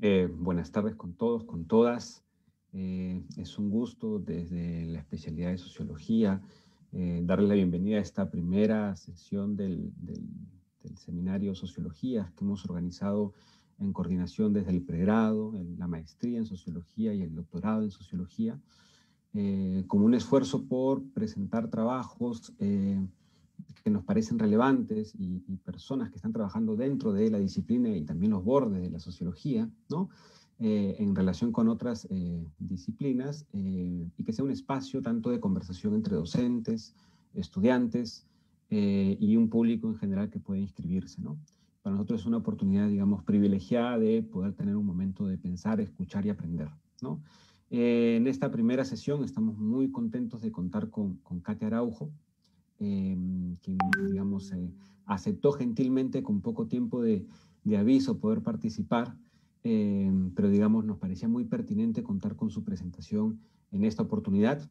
Buenas tardes con todos, con todas. Es un gusto desde la especialidad de Sociología darle la bienvenida a esta primera sesión del seminario Sociología que hemos organizado en coordinación desde el pregrado, la maestría en Sociología y el doctorado en Sociología, como un esfuerzo por presentar trabajos que nos parecen relevantes y personas que están trabajando dentro de la disciplina y también los bordes de la sociología, ¿no? En relación con otras disciplinas y que sea un espacio tanto de conversación entre docentes, estudiantes y un público en general que pueda inscribirse, ¿no? Para nosotros es una oportunidad, digamos, privilegiada de poder tener un momento de pensar, escuchar y aprender, ¿no? En esta primera sesión estamos muy contentos de contar con Katia Araujo, quien, digamos, aceptó gentilmente con poco tiempo de aviso poder participar, pero, digamos, nos parecía muy pertinente contar con su presentación en esta oportunidad.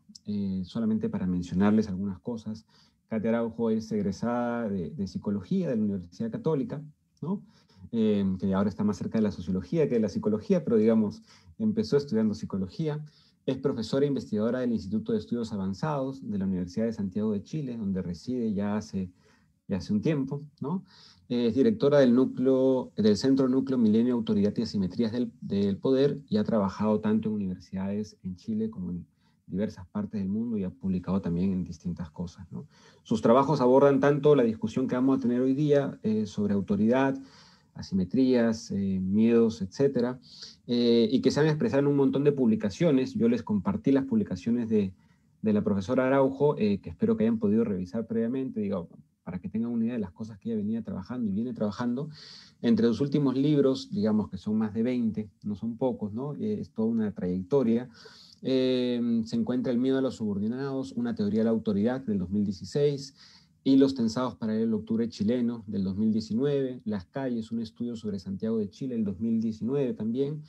Solamente para mencionarles algunas cosas, Katia Araujo es egresada de Psicología de la Universidad Católica, ¿no? Que ahora está más cerca de la sociología que de la psicología, pero, digamos, empezó estudiando psicología. Es profesora e investigadora del Instituto de Estudios Avanzados de la Universidad de Santiago de Chile, donde reside ya hace un tiempo, ¿no? Es directora del Centro Núcleo Milenio, Autoridad y Asimetrías del Poder, y ha trabajado tanto en universidades en Chile como en diversas partes del mundo y ha publicado también en distintas cosas, ¿no? Sus trabajos abordan tanto la discusión que vamos a tener hoy día sobre autoridad, asimetrías, miedos, etcétera, y que se han expresado en un montón de publicaciones. Yo les compartí las publicaciones de la profesora Araujo, que espero que hayan podido revisar previamente, digo, para que tengan una idea de las cosas que ella venía trabajando y viene trabajando. Entre los últimos libros, digamos que son más de 20, no son pocos, ¿no? Es toda una trayectoria. Se encuentra El miedo a los subordinados, una teoría de la autoridad del 2016, Hilos tensados para el octubre chileno del 2019, Las calles, un estudio sobre Santiago de Chile del 2019 también,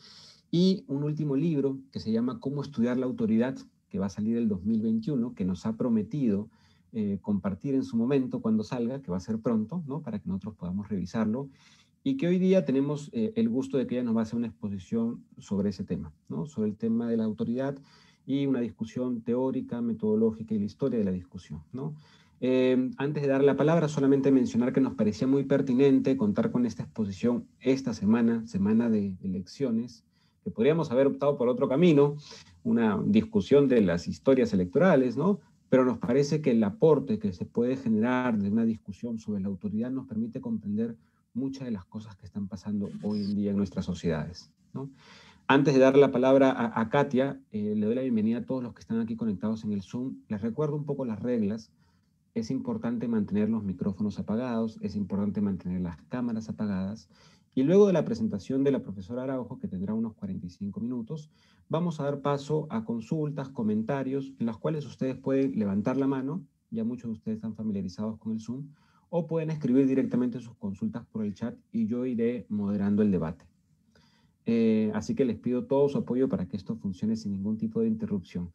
y un último libro que se llama Cómo estudiar la autoridad, que va a salir el 2021, que nos ha prometido compartir en su momento cuando salga, que va a ser pronto, ¿no? Para que nosotros podamos revisarlo, y que hoy día tenemos el gusto de que ella nos va a hacer una exposición sobre ese tema, ¿no? Sobre el tema de la autoridad y una discusión teórica, metodológica y la historia de la discusión, ¿no? Antes de dar la palabra, solamente mencionar que nos parecía muy pertinente contar con esta exposición esta semana, semana de elecciones, que podríamos haber optado por otro camino, una discusión de las historias electorales, ¿no? Pero nos parece que el aporte que se puede generar de una discusión sobre la autoridad nos permite comprender muchas de las cosas que están pasando hoy en día en nuestras sociedades, ¿no? Antes de dar la palabra a Katia, le doy la bienvenida a todos los que están aquí conectados en el Zoom. Les recuerdo un poco las reglas. Es importante mantener los micrófonos apagados, es importante mantener las cámaras apagadas. Y luego de la presentación de la profesora Araujo, que tendrá unos 45 minutos, vamos a dar paso a consultas, comentarios, en las cuales ustedes pueden levantar la mano, ya muchos de ustedes están familiarizados con el Zoom, o pueden escribir directamente sus consultas por el chat y yo iré moderando el debate. Así que les pido todo su apoyo para que esto funcione sin ningún tipo de interrupción.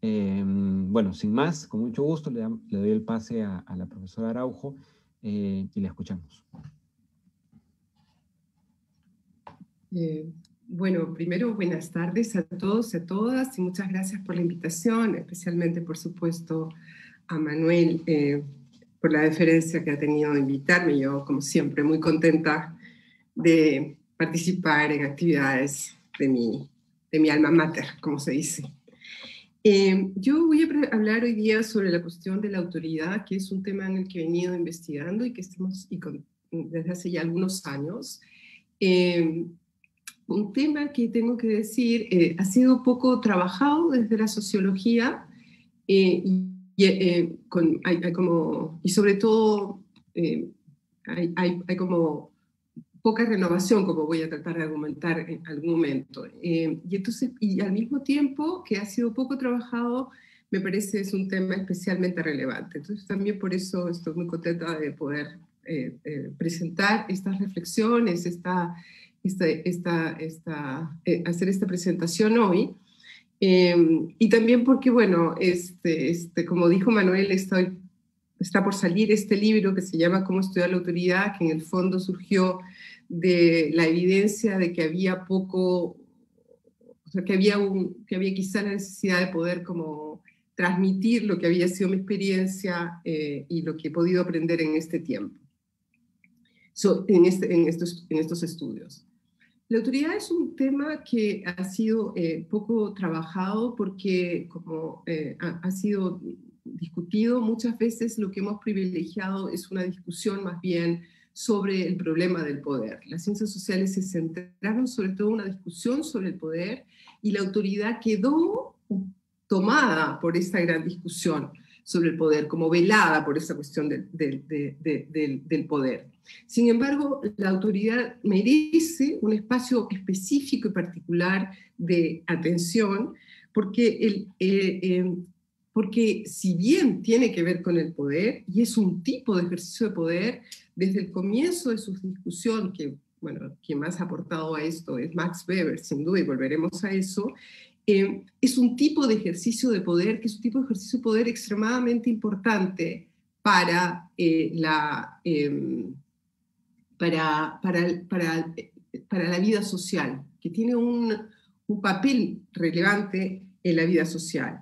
Bueno, sin más, con mucho gusto le doy el pase a la profesora Araujo y la escuchamos. Bueno, primero, buenas tardes a todos y a todas, y muchas gracias por la invitación, especialmente, por supuesto, a Manuel por la deferencia que ha tenido de invitarme. Yo, como siempre, muy contenta de participar en actividades de mi alma mater, como se dice. Yo voy a hablar hoy día sobre la cuestión de la autoridad, que es un tema en el que he venido investigando y que estamos desde hace ya algunos años. Un tema que tengo que decir ha sido poco trabajado desde la sociología y sobre todo hay como poca renovación, como voy a tratar de argumentar en algún momento. Y al mismo tiempo que ha sido poco trabajado, me parece es un tema especialmente relevante. Entonces también por eso estoy muy contenta de poder presentar estas reflexiones, hacer esta presentación hoy. Y también porque, bueno, como dijo Manuel, está por salir este libro que se llama Cómo estudiar la autoridad, que en el fondo surgió de la evidencia de que había poco, o sea, que había quizá la necesidad de poder como transmitir lo que había sido mi experiencia y lo que he podido aprender en este tiempo, en estos estudios. La autoridad es un tema que ha sido poco trabajado porque, como ha sido discutido, muchas veces lo que hemos privilegiado es una discusión más bien sobre el problema del poder. Las ciencias sociales se centraron sobre todo en una discusión sobre el poder y la autoridad quedó tomada por esta gran discusión sobre el poder, como velada por esta cuestión del poder. Sin embargo, la autoridad merece un espacio específico y particular de atención porque, porque si bien tiene que ver con el poder y es un tipo de ejercicio de poder, desde el comienzo de su discusión, que bueno, quien más ha aportado a esto es Max Weber, sin duda, y volveremos a eso, es un tipo de ejercicio de poder, que es un tipo de ejercicio de poder extremadamente importante para la vida social, que tiene un papel relevante en la vida social.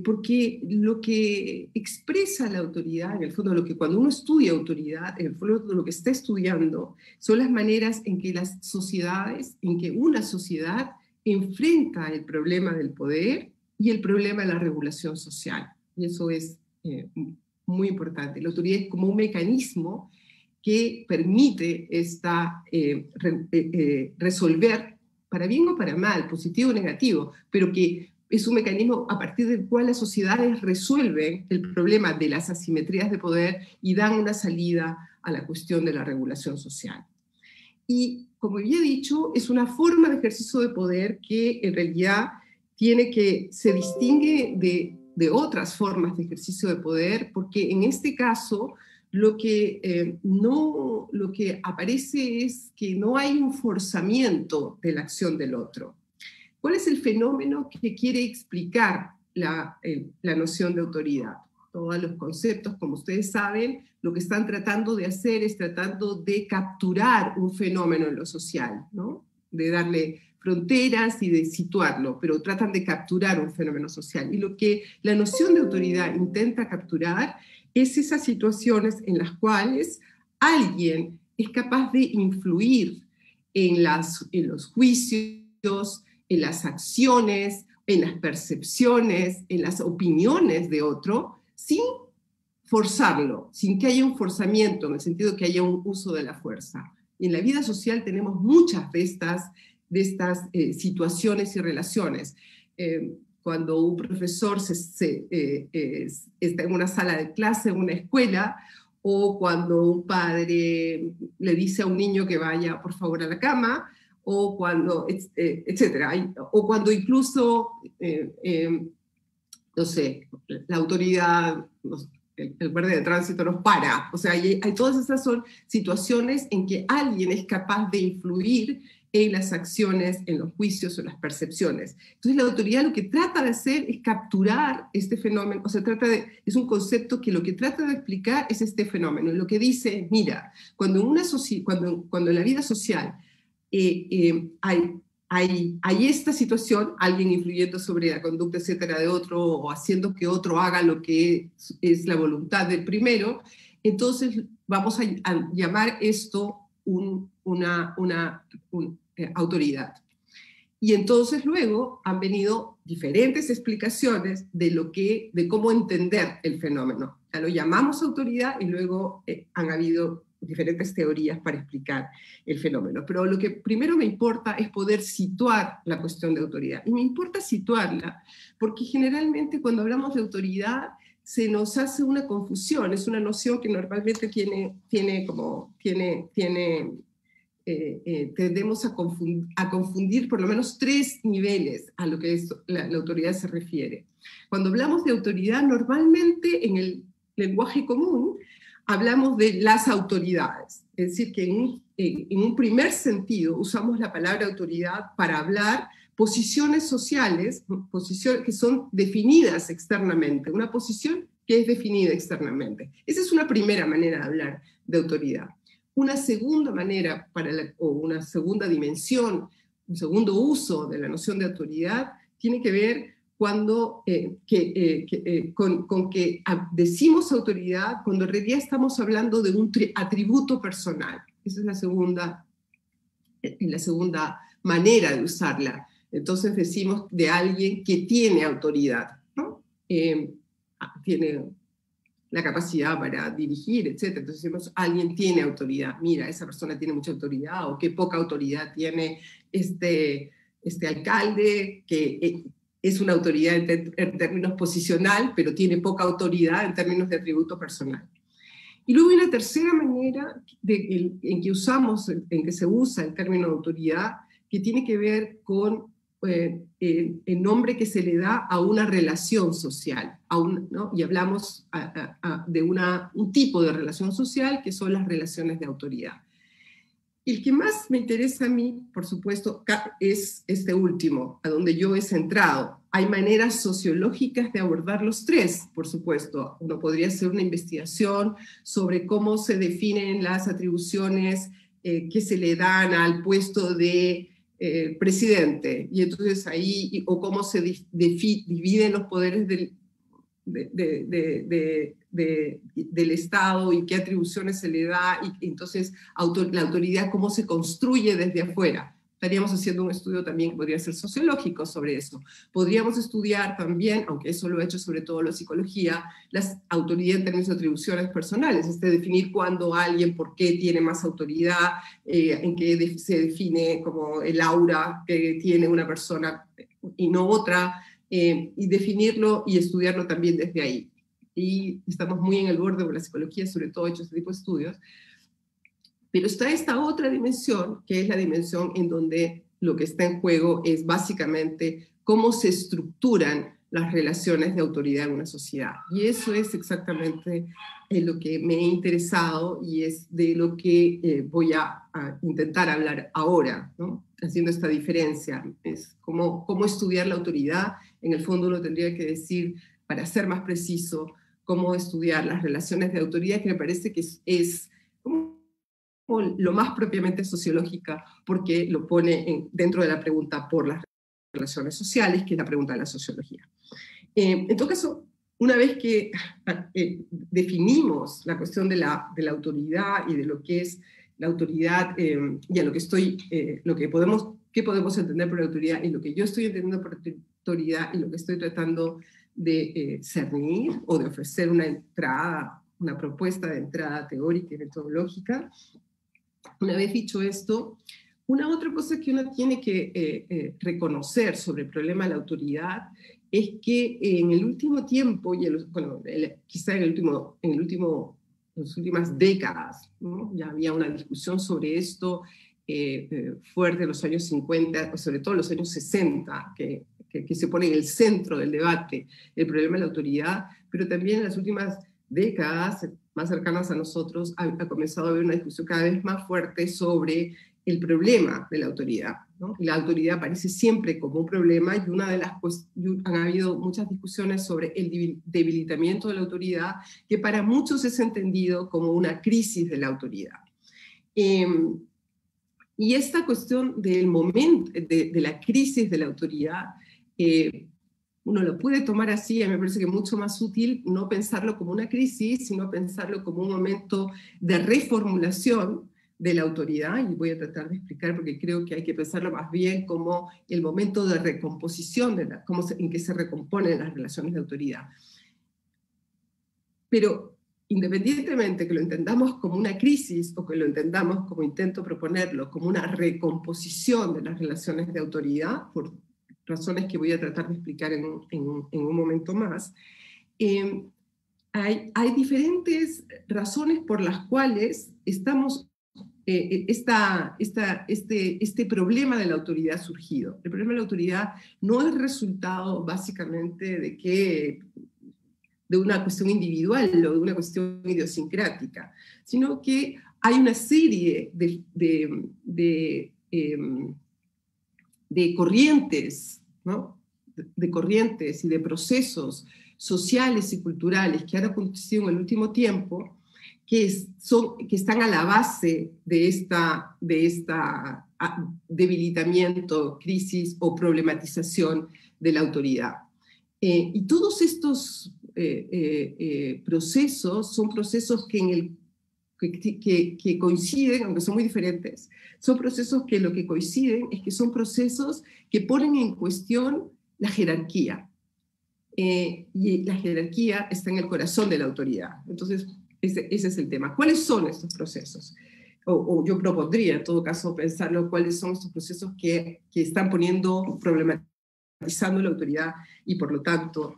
Porque lo que expresa la autoridad, en el fondo, lo que cuando uno estudia autoridad, en el fondo lo que está estudiando son las maneras en que las sociedades, en que una sociedad enfrenta el problema del poder y el problema de la regulación social. Y eso es muy importante. La autoridad es como un mecanismo que permite resolver, para bien o para mal, positivo o negativo, pero que es un mecanismo a partir del cual las sociedades resuelven el problema de las asimetrías de poder y dan una salida a la cuestión de la regulación social. Y, como ya he dicho, es una forma de ejercicio de poder que en realidad se distingue de otras formas de ejercicio de poder, porque en este caso lo que aparece es que no hay un forzamiento de la acción del otro. ¿Cuál es el fenómeno que quiere explicar la noción de autoridad? Todos los conceptos, como ustedes saben, lo que están tratando de hacer es tratando de capturar un fenómeno en lo social, ¿no? De darle fronteras y de situarlo, pero tratan de capturar un fenómeno social. Y lo que la noción de autoridad intenta capturar es esas situaciones en las cuales alguien es capaz de influir en los juicios, en las acciones, en las percepciones, en las opiniones de otro, sin forzarlo, sin que haya un forzamiento, en el sentido que haya un uso de la fuerza. Y en la vida social tenemos muchas de estas situaciones y relaciones. Cuando un profesor está en una sala de clase, en una escuela, o cuando un padre le dice a un niño que vaya por favor a la cama, o cuando, etcétera, o cuando incluso, no sé, la autoridad, el guardia de tránsito nos para. O sea, hay todas esas son situaciones en que alguien es capaz de influir en las acciones, en los juicios o en las percepciones. Entonces la autoridad lo que trata de hacer es capturar este fenómeno, o sea, es un concepto que lo que trata de explicar es este fenómeno. Y lo que dice, mira, cuando en la vida social hay esta situación, alguien influyendo sobre la conducta, etcétera, de otro, o haciendo que otro haga lo que es la voluntad del primero, entonces vamos a llamar esto una autoridad. Y entonces luego han venido diferentes explicaciones de cómo entender el fenómeno. Ya lo llamamos autoridad y luego han habido diferentes teorías para explicar el fenómeno. Pero lo que primero me importa es poder situar la cuestión de autoridad. Y me importa situarla porque generalmente cuando hablamos de autoridad se nos hace una confusión. Es una noción que normalmente tendemos a confundir por lo menos 3 niveles a lo que la autoridad se refiere. Cuando hablamos de autoridad, normalmente en el lenguaje común hablamos de las autoridades. Es decir, que en un primer sentido usamos la palabra autoridad para hablar posiciones sociales, posiciones que son definidas externamente, una posición que es definida externamente. Esa es una primera manera de hablar de autoridad. una segunda manera o una segunda dimensión, un segundo uso de la noción de autoridad tiene que ver con que decimos autoridad cuando en realidad estamos hablando de un atributo personal. Esa es la segunda manera de usarla. Entonces decimos de alguien que tiene autoridad, ¿no? Tiene la capacidad para dirigir, etc. Entonces decimos, alguien tiene autoridad. Mira, esa persona tiene mucha autoridad, o qué poca autoridad tiene este alcalde, que es una autoridad en términos posicional, pero tiene poca autoridad en términos de atributo personal. Y luego hay una tercera manera en que se usa el término autoridad, que tiene que ver con el nombre que se le da a una relación social, ¿no? Y hablamos de un tipo de relación social que son las relaciones de autoridad. El que más me interesa a mí, por supuesto, es este último, a donde yo he centrado. Hay maneras sociológicas de abordar los tres, por supuesto. Uno podría hacer una investigación sobre cómo se definen las atribuciones que se le dan al puesto de presidente, y entonces ahí, o cómo se dividen los poderes del Estado y qué atribuciones se le da, y entonces la autoridad cómo se construye desde afuera. Estaríamos haciendo un estudio también que podría ser sociológico sobre eso. Podríamos estudiar también, aunque eso lo ha hecho sobre todo la psicología, la autoridad en términos de atribuciones personales, definir cuándo alguien, por qué tiene más autoridad, en qué se define como el aura que tiene una persona y no otra, y definirlo y estudiarlo también desde ahí. Y estamos muy en el borde de la psicología, sobre todo hecho este tipo de estudios. Pero está esta otra dimensión, que es la dimensión en donde lo que está en juego es básicamente cómo se estructuran las relaciones de autoridad en una sociedad. Y eso es exactamente lo que me he interesado y es de lo que voy a intentar hablar ahora, ¿no? Haciendo esta diferencia. Es cómo estudiar la autoridad. En el fondo uno tendría que decir, para ser más preciso, cómo estudiar las relaciones de autoridad, que me parece que es como lo más propiamente sociológica, porque lo pone dentro de la pregunta por las relaciones sociales, que es la pregunta de la sociología. En todo caso, una vez que definimos la cuestión de la autoridad y de lo que es la autoridad, y a qué podemos entender por autoridad, y lo que yo estoy entendiendo por autoridad, y lo que estoy tratando de cernir o de ofrecer una propuesta de entrada teórica y metodológica. Una vez dicho esto, una otra cosa que uno tiene que reconocer sobre el problema de la autoridad es que en el último tiempo, quizá en las últimas décadas, ¿no? Ya había una discusión sobre esto fuerte en los años 50, o sobre todo en los años 60, que se pone en el centro del debate el problema de la autoridad, pero también en las últimas décadas más cercanas a nosotros ha comenzado a haber una discusión cada vez más fuerte sobre el problema de la autoridad, ¿no? Y la autoridad aparece siempre como un problema, y han habido muchas discusiones sobre el debilitamiento de la autoridad, que para muchos es entendido como una crisis de la autoridad. Y esta cuestión del momento, de la crisis de la autoridad, uno lo puede tomar así. A mí me parece que es mucho más útil no pensarlo como una crisis, sino pensarlo como un momento de reformulación de la autoridad, y voy a tratar de explicar porque creo que hay que pensarlo más bien como el momento de recomposición, en que se recomponen las relaciones de autoridad. Pero independientemente que lo entendamos como una crisis o que lo entendamos, como intento proponerlo, como una recomposición de las relaciones de autoridad, por razones que voy a tratar de explicar en un momento más, hay diferentes razones por las cuales este problema de la autoridad ha surgido. El problema de la autoridad no es resultado básicamente de una cuestión individual o de una cuestión idiosincrática, sino que hay una serie de corrientes, ¿no? De corrientes y de procesos sociales y culturales que han acontecido en el último tiempo, que están a la base de esta debilitamiento, crisis o problematización de la autoridad. Y todos estos procesos son procesos que coinciden, aunque son muy diferentes, son procesos que lo que coinciden es que son procesos que ponen en cuestión la jerarquía. Y la jerarquía está en el corazón de la autoridad. Entonces, ese es el tema. ¿Cuáles son estos procesos? O yo propondría, en todo caso, pensarlo, cuáles son estos procesos que están problematizando la autoridad y, por lo tanto,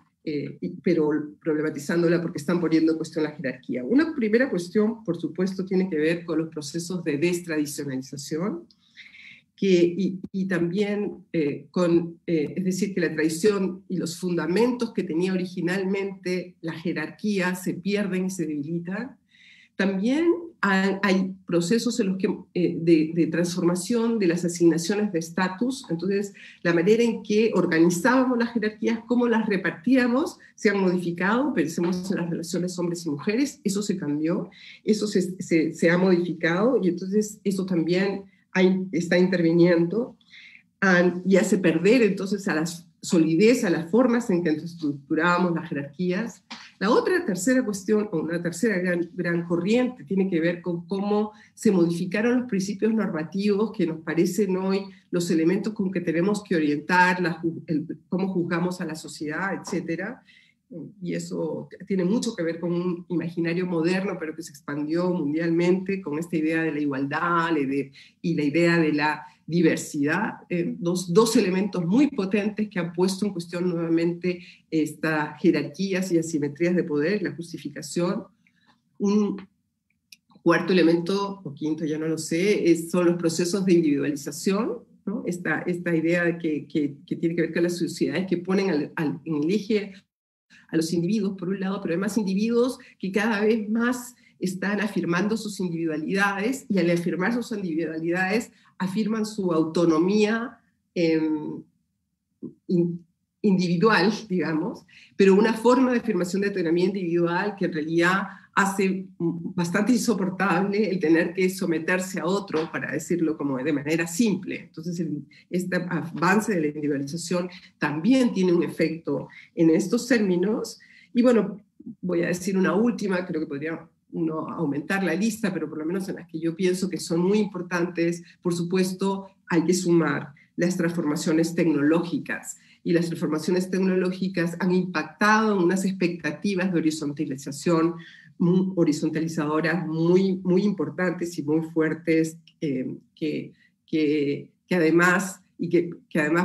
pero problematizándola porque están poniendo en cuestión la jerarquía. Una primera cuestión, por supuesto, tiene que ver con los procesos de destradicionalización, y también es decir, que la tradición y los fundamentos que tenía originalmente la jerarquía se pierden y se debilitan. También hay procesos en los que, de transformación de las asignaciones de estatus. Entonces, la manera en que organizábamos las jerarquías, cómo las repartíamos, se han modificado. Pensemos en las relaciones hombres y mujeres, eso se cambió, eso se ha modificado, y entonces eso también está interviniendo y hace perder entonces a la solidez, a las formas en que estructurábamos las jerarquías. La tercera cuestión, o una tercera gran corriente, tiene que ver con cómo se modificaron los principios normativos que nos parecen hoy los elementos con que tenemos que orientar cómo juzgamos a la sociedad, etcétera. Y eso tiene mucho que ver con un imaginario moderno, pero que se expandió mundialmente con esta idea de la igualdad y la idea de la diversidad, dos elementos muy potentes que han puesto en cuestión nuevamente estas jerarquías y asimetrías de poder, la justificación. Un cuarto elemento, o quinto, ya no lo sé, son los procesos de individualización, ¿no? Esta idea de que tiene que ver con las sociedades que ponen en el eje a los individuos, por un lado, pero además individuos que cada vez más están afirmando sus individualidades, y al afirmar sus individualidades afirman su autonomía individual, digamos, pero una forma de afirmación de autonomía individual que en realidad hace bastante insoportable el tener que someterse a otro, para decirlo como de manera simple. Entonces, este avance de la individualización también tiene un efecto en estos términos. Y bueno, voy a decir una última, creo que podría uno aumentar la lista, pero por lo menos en las que yo pienso que son muy importantes. Por supuesto, hay que sumar las transformaciones tecnológicas, y las transformaciones tecnológicas han impactado en unas expectativas de horizontalizadoras muy importantes y muy fuertes, que además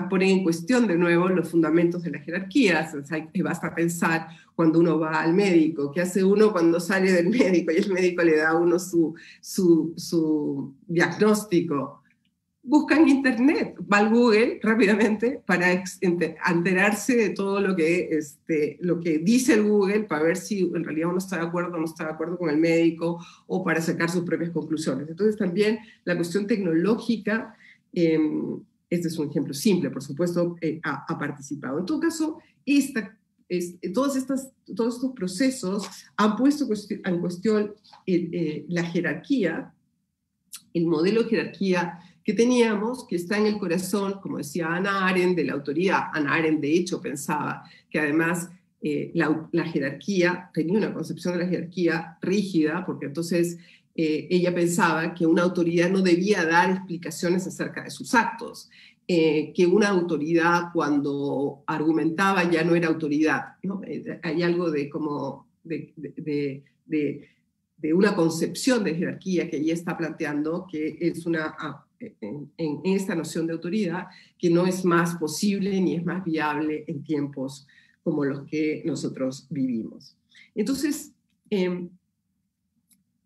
ponen en cuestión de nuevo los fundamentos de las jerarquías. O sea, basta pensar cuando uno va al médico, ¿qué hace uno cuando sale del médico y el médico le da a uno su diagnóstico? Busca en internet, va al Google rápidamente para enterarse de todo lo que dice el Google, para ver si en realidad uno está de acuerdo o no está de acuerdo con el médico, o para sacar sus propias conclusiones. Entonces también la cuestión tecnológica, este es un ejemplo simple, por supuesto, ha participado. En todo caso, todos estos procesos han puesto en cuestión la jerarquía, el modelo de jerarquía que teníamos, que está en el corazón, como decía Hannah Arendt, de la autoridad. Hannah Arendt, de hecho, pensaba que además la jerarquía, tenía una concepción de la jerarquía rígida, porque entonces ella pensaba que una autoridad no debía dar explicaciones acerca de sus actos, que una autoridad, cuando argumentaba, ya no era autoridad, ¿no? Hay algo de una concepción de jerarquía que ella está planteando, que es en esta noción de autoridad, que no es más posible ni es más viable en tiempos como los que nosotros vivimos. Entonces,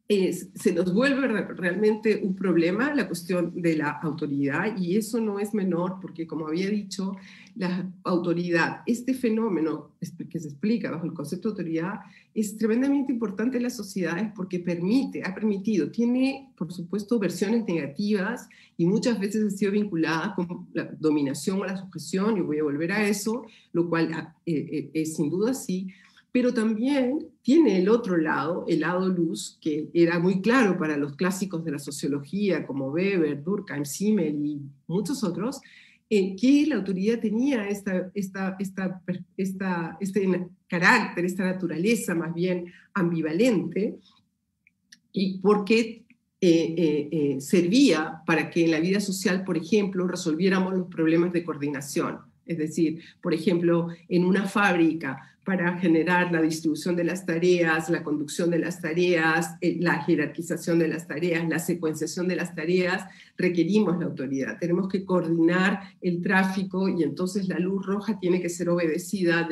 se nos vuelve realmente un problema la cuestión de la autoridad, y eso no es menor porque, como había dicho, la autoridad, este fenómeno que se explica bajo el concepto de autoridad, es tremendamente importante en las sociedades porque tiene, por supuesto, versiones negativas, y muchas veces ha sido vinculada con la dominación o la sujeción, y voy a volver a eso, lo cual es sin duda así, pero también tiene el otro lado, el lado luz, que era muy claro para los clásicos de la sociología, como Weber, Durkheim, Simmel y muchos otros, que la autoridad tenía este carácter, esta naturaleza más bien ambivalente, y porque servía para que en la vida social, por ejemplo, resolviéramos los problemas de coordinación. Es decir, por ejemplo, en una fábrica, para generar la distribución de las tareas, la conducción de las tareas, la jerarquización de las tareas, la secuenciación de las tareas, requerimos la autoridad. Tenemos que coordinar el tráfico y entonces la luz roja tiene que ser obedecida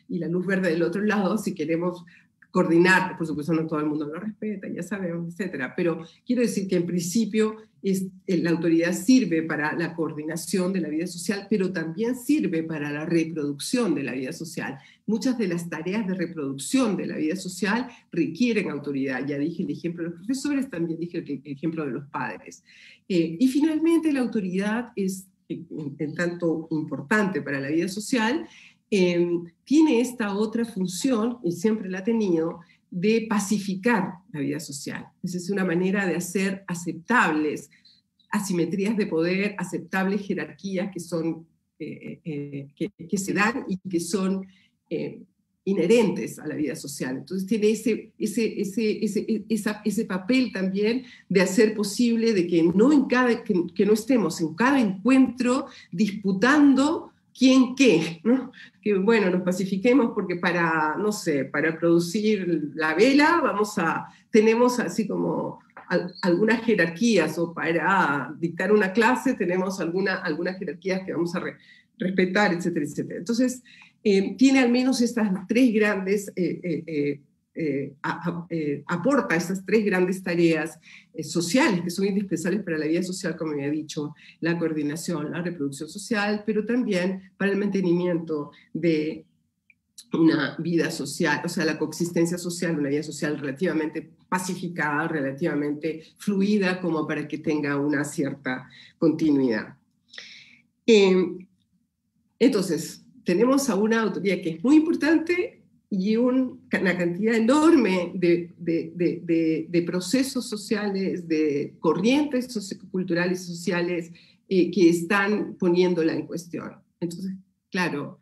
y la luz verde del otro lado si queremos coordinar. Por supuesto no todo el mundo lo respeta, ya sabemos, etcétera, pero quiero decir que en principio la autoridad sirve para la coordinación de la vida social, pero también sirve para la reproducción de la vida social. Muchas de las tareas de reproducción de la vida social requieren autoridad. Ya dije el ejemplo de los profesores, también dije el ejemplo de los padres. Y finalmente la autoridad es en tanto importante para la vida social, tiene esta otra función, y siempre la ha tenido, de pacificar la vida social. Esa es una manera de hacer aceptables asimetrías de poder, aceptables jerarquías que se dan y que son inherentes a la vida social. Entonces tiene ese papel también de hacer posible de que que no estemos en cada encuentro disputando quién qué, ¿no? Que bueno, nos pacifiquemos porque para producir la vela tenemos así como algunas jerarquías, o para dictar una clase tenemos algunas jerarquías que vamos a respetar, etcétera, etcétera. Entonces, tiene al menos estas tres grandes, aporta estas tres grandes tareas sociales que son indispensables para la vida social, como había dicho, la coordinación, la reproducción social, pero también para el mantenimiento de una vida social, o sea, la coexistencia social, una vida social relativamente pacificada, relativamente fluida, como para que tenga una cierta continuidad. Entonces, tenemos a una autoridad que es muy importante y una cantidad enorme de procesos sociales, de corrientes socioculturales y sociales que están poniéndola en cuestión. Entonces, claro,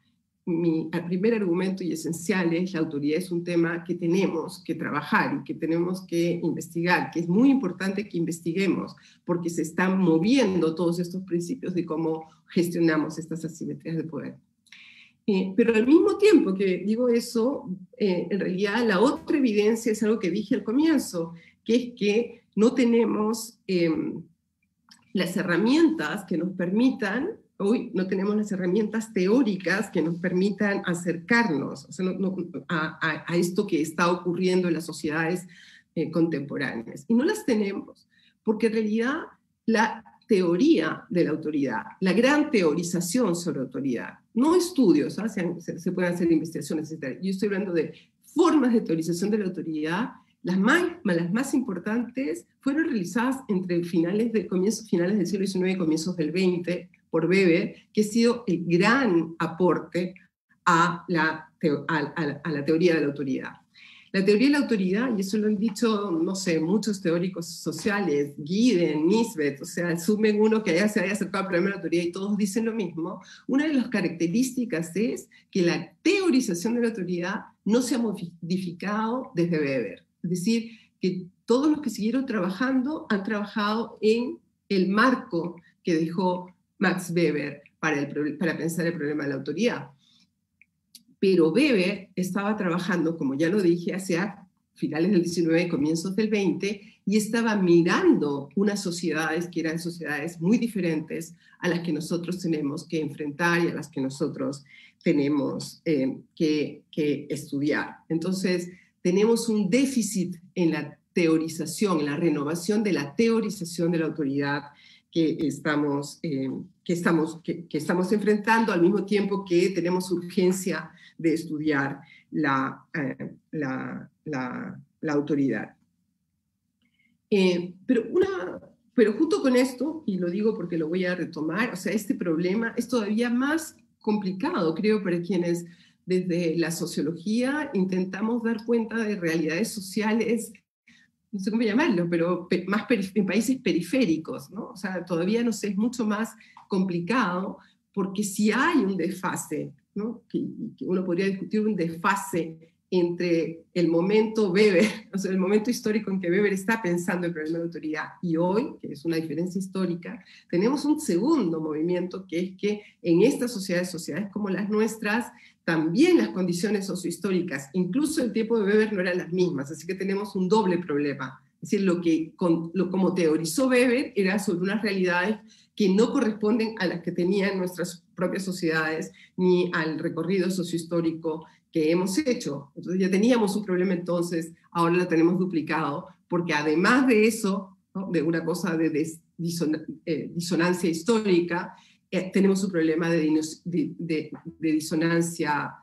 mi primer argumento y esencial es la autoridad es un tema que tenemos que trabajar y que tenemos que investigar, que es muy importante que investiguemos, porque se están moviendo todos estos principios de cómo gestionamos estas asimetrías de poder. Pero al mismo tiempo que digo eso, en realidad la otra evidencia es algo que dije al comienzo, que es que no tenemos las herramientas que nos permitan, hoy no tenemos las herramientas teóricas que nos permitan acercarnos, o sea, a esto que está ocurriendo en las sociedades contemporáneas. Y no las tenemos, porque en realidad la teoría de la autoridad, la gran teorización sobre autoridad, no estudios, ¿ah? Se pueden hacer investigaciones, etc. Yo estoy hablando de formas de teorización de la autoridad. Las más importantes fueron realizadas entre finales del siglo XIX y comienzos del XX por Weber, que ha sido el gran aporte a la teoría de la autoridad. La teoría de la autoridad, y eso lo han dicho, no sé, muchos teóricos sociales, Gieden, Nisbet, o sea, asumen uno que se haya acercado al problema de la autoridad y todos dicen lo mismo. Una de las características es que la teorización de la autoridad no se ha modificado desde Weber. Es decir, que todos los que siguieron trabajando han trabajado en el marco que dejó Max Weber para pensar el problema de la autoridad. Pero Weber estaba trabajando, como ya lo dije, hacia finales del XIX, comienzos del XX, y estaba mirando unas sociedades que eran sociedades muy diferentes a las que nosotros tenemos que enfrentar y a las que nosotros tenemos que estudiar. Entonces, tenemos un déficit en la teorización, en la renovación de la teorización de la autoridad que estamos enfrentando, al mismo tiempo que tenemos urgencia de estudiar la autoridad. Pero junto con esto, y lo digo porque lo voy a retomar, o sea, este problema es todavía más complicado, creo, para quienes desde la sociología intentamos dar cuenta de realidades sociales, no sé cómo llamarlo, pero más en países periféricos, ¿no? O sea, todavía no sé, es mucho más complicado, porque si hay un desfase, ¿no? que uno podría discutir un desfase entre el momento Weber, o sea, el momento histórico en que Weber está pensando el problema de autoridad, y hoy, que es una diferencia histórica, tenemos un segundo movimiento, que es que en estas sociedades como las nuestras, también las condiciones sociohistóricas, incluso el tiempo de Weber, no eran las mismas, así que tenemos un doble problema. Es decir, como teorizó Weber era sobre unas realidades que no corresponden a las que tenían nuestras propias sociedades, ni al recorrido sociohistórico que hemos hecho. Entonces ya teníamos un problema entonces, ahora lo tenemos duplicado, porque además de eso, ¿no? De una cosa de disonancia histórica, tenemos un problema de disonancia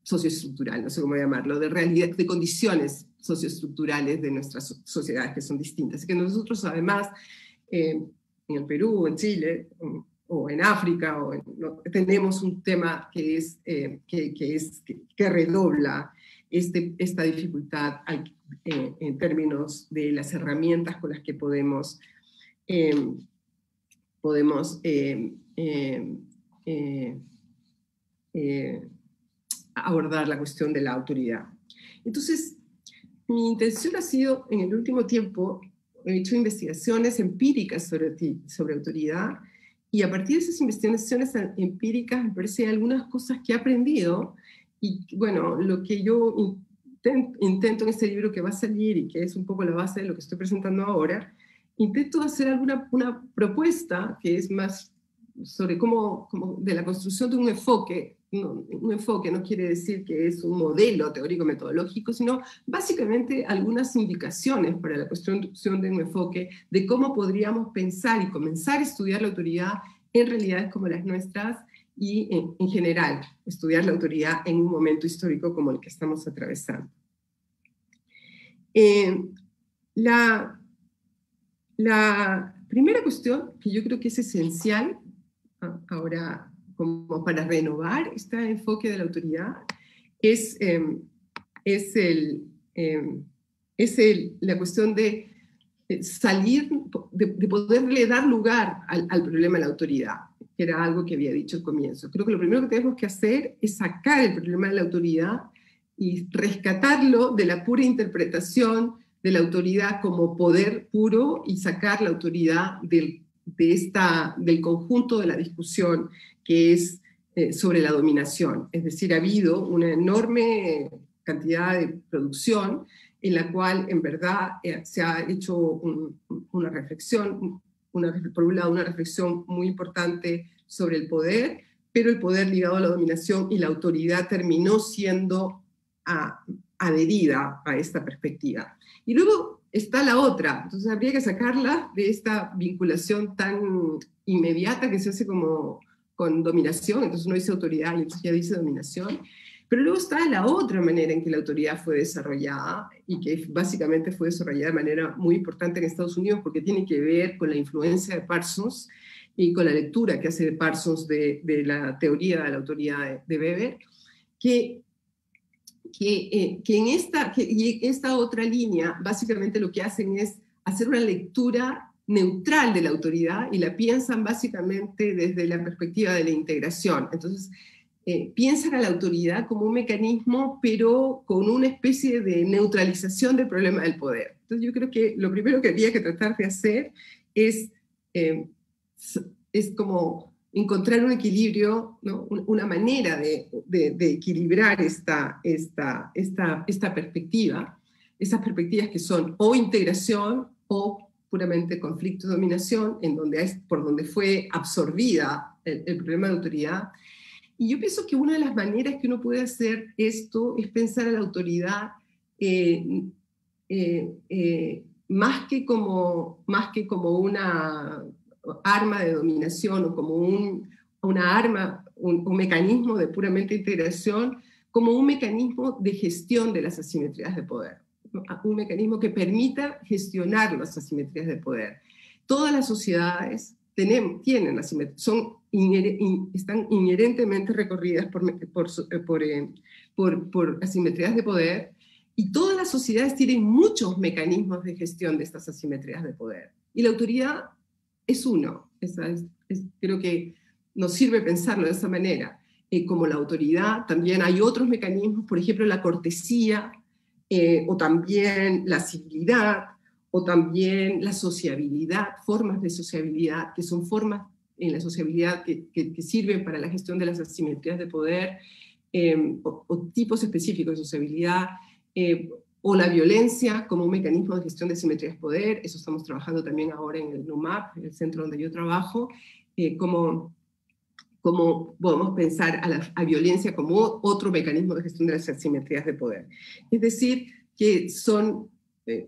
socioestructural, no sé cómo llamarlo, de realidad, de condiciones socioestructurales de nuestras sociedades que son distintas. Así que nosotros además, en el Perú, en Chile, o en África, ¿no? Tenemos un tema que redobla esta dificultad en términos de las herramientas con las que podemos abordar la cuestión de la autoridad. Entonces, mi intención ha sido, en el último tiempo, he hecho investigaciones empíricas sobre autoridad, y a partir de esas investigaciones empíricas me parece que hay algunas cosas que he aprendido, y bueno, lo que yo intento en este libro que va a salir, y que es un poco la base de lo que estoy presentando ahora, intento hacer una propuesta que es más sobre cómo de la construcción de un enfoque. Un enfoque no quiere decir que es un modelo teórico-metodológico, sino básicamente algunas indicaciones para la construcción de un enfoque de cómo podríamos pensar y comenzar a estudiar la autoridad en realidades como las nuestras, y en general estudiar la autoridad en un momento histórico como el que estamos atravesando. La primera cuestión que yo creo que es esencial ahora, como para renovar este enfoque de la autoridad, es la cuestión de salir, de poderle dar lugar al problema de la autoridad, que era algo que había dicho al comienzo. Creo que lo primero que tenemos que hacer es sacar el problema de la autoridad y rescatarlo de la pura interpretación de la autoridad como poder puro, y sacar la autoridad del conjunto de la discusión que es sobre la dominación. Es decir, ha habido una enorme cantidad de producción en la cual en verdad se ha hecho una reflexión, por un lado una reflexión muy importante sobre el poder, pero el poder ligado a la dominación y la autoridad terminó siendo adherida a esta perspectiva. Y luego está la otra, entonces habría que sacarla de esta vinculación tan inmediata que se hace como con dominación, entonces uno dice autoridad y entonces ya dice dominación, pero luego está la otra manera en que la autoridad fue desarrollada, y que básicamente fue desarrollada de manera muy importante en Estados Unidos, porque tiene que ver con la influencia de Parsons y con la lectura que hace de Parsons de la teoría de la autoridad de Weber, que en esta otra línea básicamente lo que hacen es hacer una lectura neutral de la autoridad, y la piensan básicamente desde la perspectiva de la integración. Entonces, piensan a la autoridad como un mecanismo, pero con una especie de neutralización del problema del poder. Entonces, yo creo que lo primero que habría que tratar de hacer es como encontrar un equilibrio, ¿no? Una manera de equilibrar esta perspectiva, esas perspectivas que son o integración o puramente conflicto de dominación, por donde fue absorbida el problema de autoridad. Y yo pienso que una de las maneras que uno puede hacer esto es pensar a la autoridad más que como una arma de dominación, o como un mecanismo de puramente integración, como un mecanismo de gestión de las asimetrías de poder, un mecanismo que permita gestionar las asimetrías de poder. Todas las sociedades tienen asimetrías, están inherentemente recorridas por asimetrías de poder, y todas las sociedades tienen muchos mecanismos de gestión de estas asimetrías de poder. Y la autoridad es uno. Creo que nos sirve pensarlo de esa manera. Como la autoridad, también hay otros mecanismos, por ejemplo, la cortesía, o también la civilidad, o también la sociabilidad, formas de sociabilidad, que son formas en la sociabilidad que sirven para la gestión de las asimetrías de poder, o tipos específicos de sociabilidad, o la violencia como un mecanismo de gestión de asimetrías de poder. Eso estamos trabajando también ahora en el NUMAP, el centro donde yo trabajo, cómo podemos pensar a violencia como otro mecanismo de gestión de las asimetrías de poder. Es decir, que son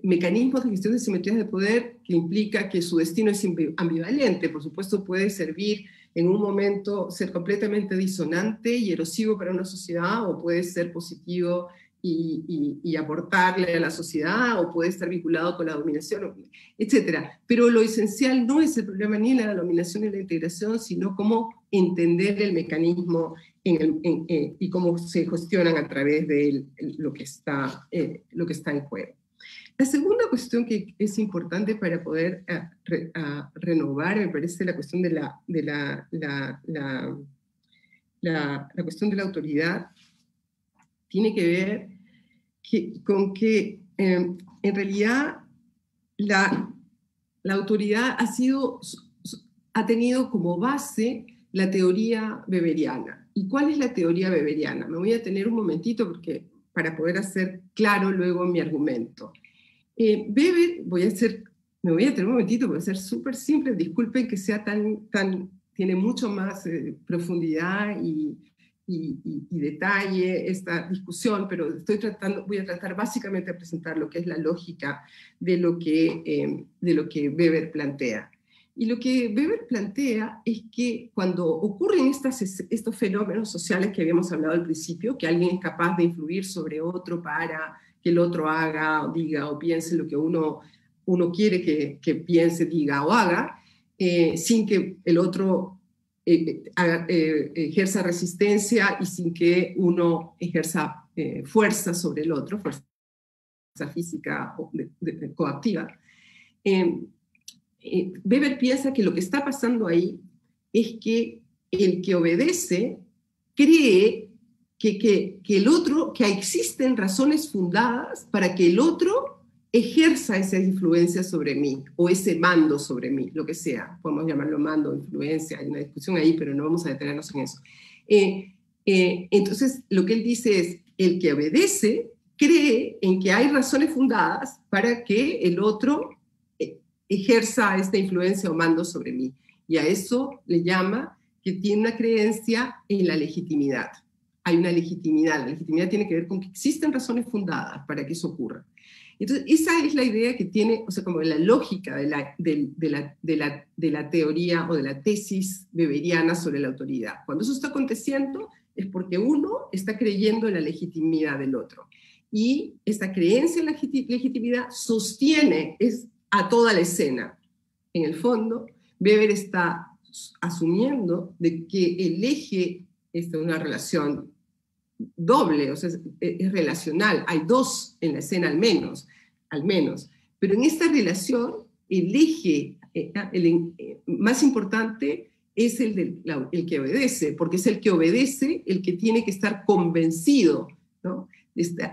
mecanismos de gestión de asimetrías de poder que implica que su destino es ambivalente. Por supuesto, puede servir en un momento, ser completamente disonante y erosivo para una sociedad, o puede ser positivo y aportarle a la sociedad, o puede estar vinculado con la dominación, etc. Pero lo esencial no es el problema ni la dominación ni la integración, sino cómo entender el mecanismo y cómo se gestionan a través de lo que está en juego. La segunda cuestión que es importante para poder renovar, me parece, la cuestión de la cuestión de la autoridad, tiene que ver con que en realidad la autoridad ha tenido como base la teoría weberiana. ¿Y cuál es la teoría weberiana? Me voy a tener un momentito para poder hacer claro luego mi argumento. Weber, me voy a tener un momentito, voy a ser súper simple, disculpen que sea tiene mucho más profundidad y detalle esta discusión, pero voy a tratar básicamente de presentar lo que es la lógica de lo que Weber plantea. Y lo que Weber plantea es que cuando ocurren estos fenómenos sociales que habíamos hablado al principio, que alguien es capaz de influir sobre otro para que el otro haga, o diga, o piense lo que uno quiere que piense, diga o haga, sin que el otro ejerza resistencia y sin que uno ejerza fuerza sobre el otro, fuerza física o coactiva. Weber piensa que lo que está pasando ahí es que el que obedece cree que existen razones fundadas para que el otro ejerza esa influencia sobre mí, o ese mando sobre mí, lo que sea. Podemos llamarlo mando, influencia, hay una discusión ahí, pero no vamos a detenernos en eso. Entonces, lo que él dice es, el que obedece cree en que hay razones fundadas para que el otro ejerza esta influencia o mando sobre mí. Y a eso le llama que tiene una creencia en la legitimidad. Hay una legitimidad. La legitimidad tiene que ver con que existen razones fundadas para que eso ocurra. Entonces, esa es la idea que tiene, o sea, como la lógica de la teoría o de la tesis weberiana sobre la autoridad. Cuando eso está aconteciendo es porque uno está creyendo en la legitimidad del otro. Y esta creencia en la legitimidad sostiene a toda la escena. En el fondo, Weber está asumiendo de que el eje es una relación doble, o sea, es relacional, hay dos en la escena al menos, pero en esta relación el eje más importante es el que obedece, porque es el que obedece el que tiene que estar convencido, ¿no?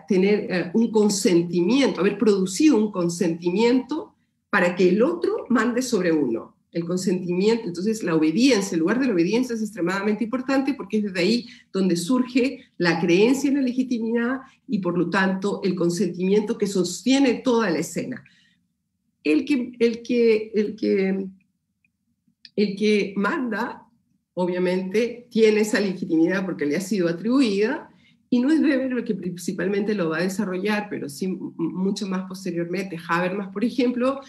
Tener un consentimiento, haber producido un consentimiento para que el otro mande sobre uno. El consentimiento, entonces la obediencia, el lugar de la obediencia es extremadamente importante porque es desde ahí donde surge la creencia en la legitimidad y por lo tanto el consentimiento que sostiene toda la escena. El que manda, obviamente, tiene esa legitimidad porque le ha sido atribuida, y no es Weber el que principalmente lo va a desarrollar, pero sí mucho más posteriormente. Habermas, por ejemplo,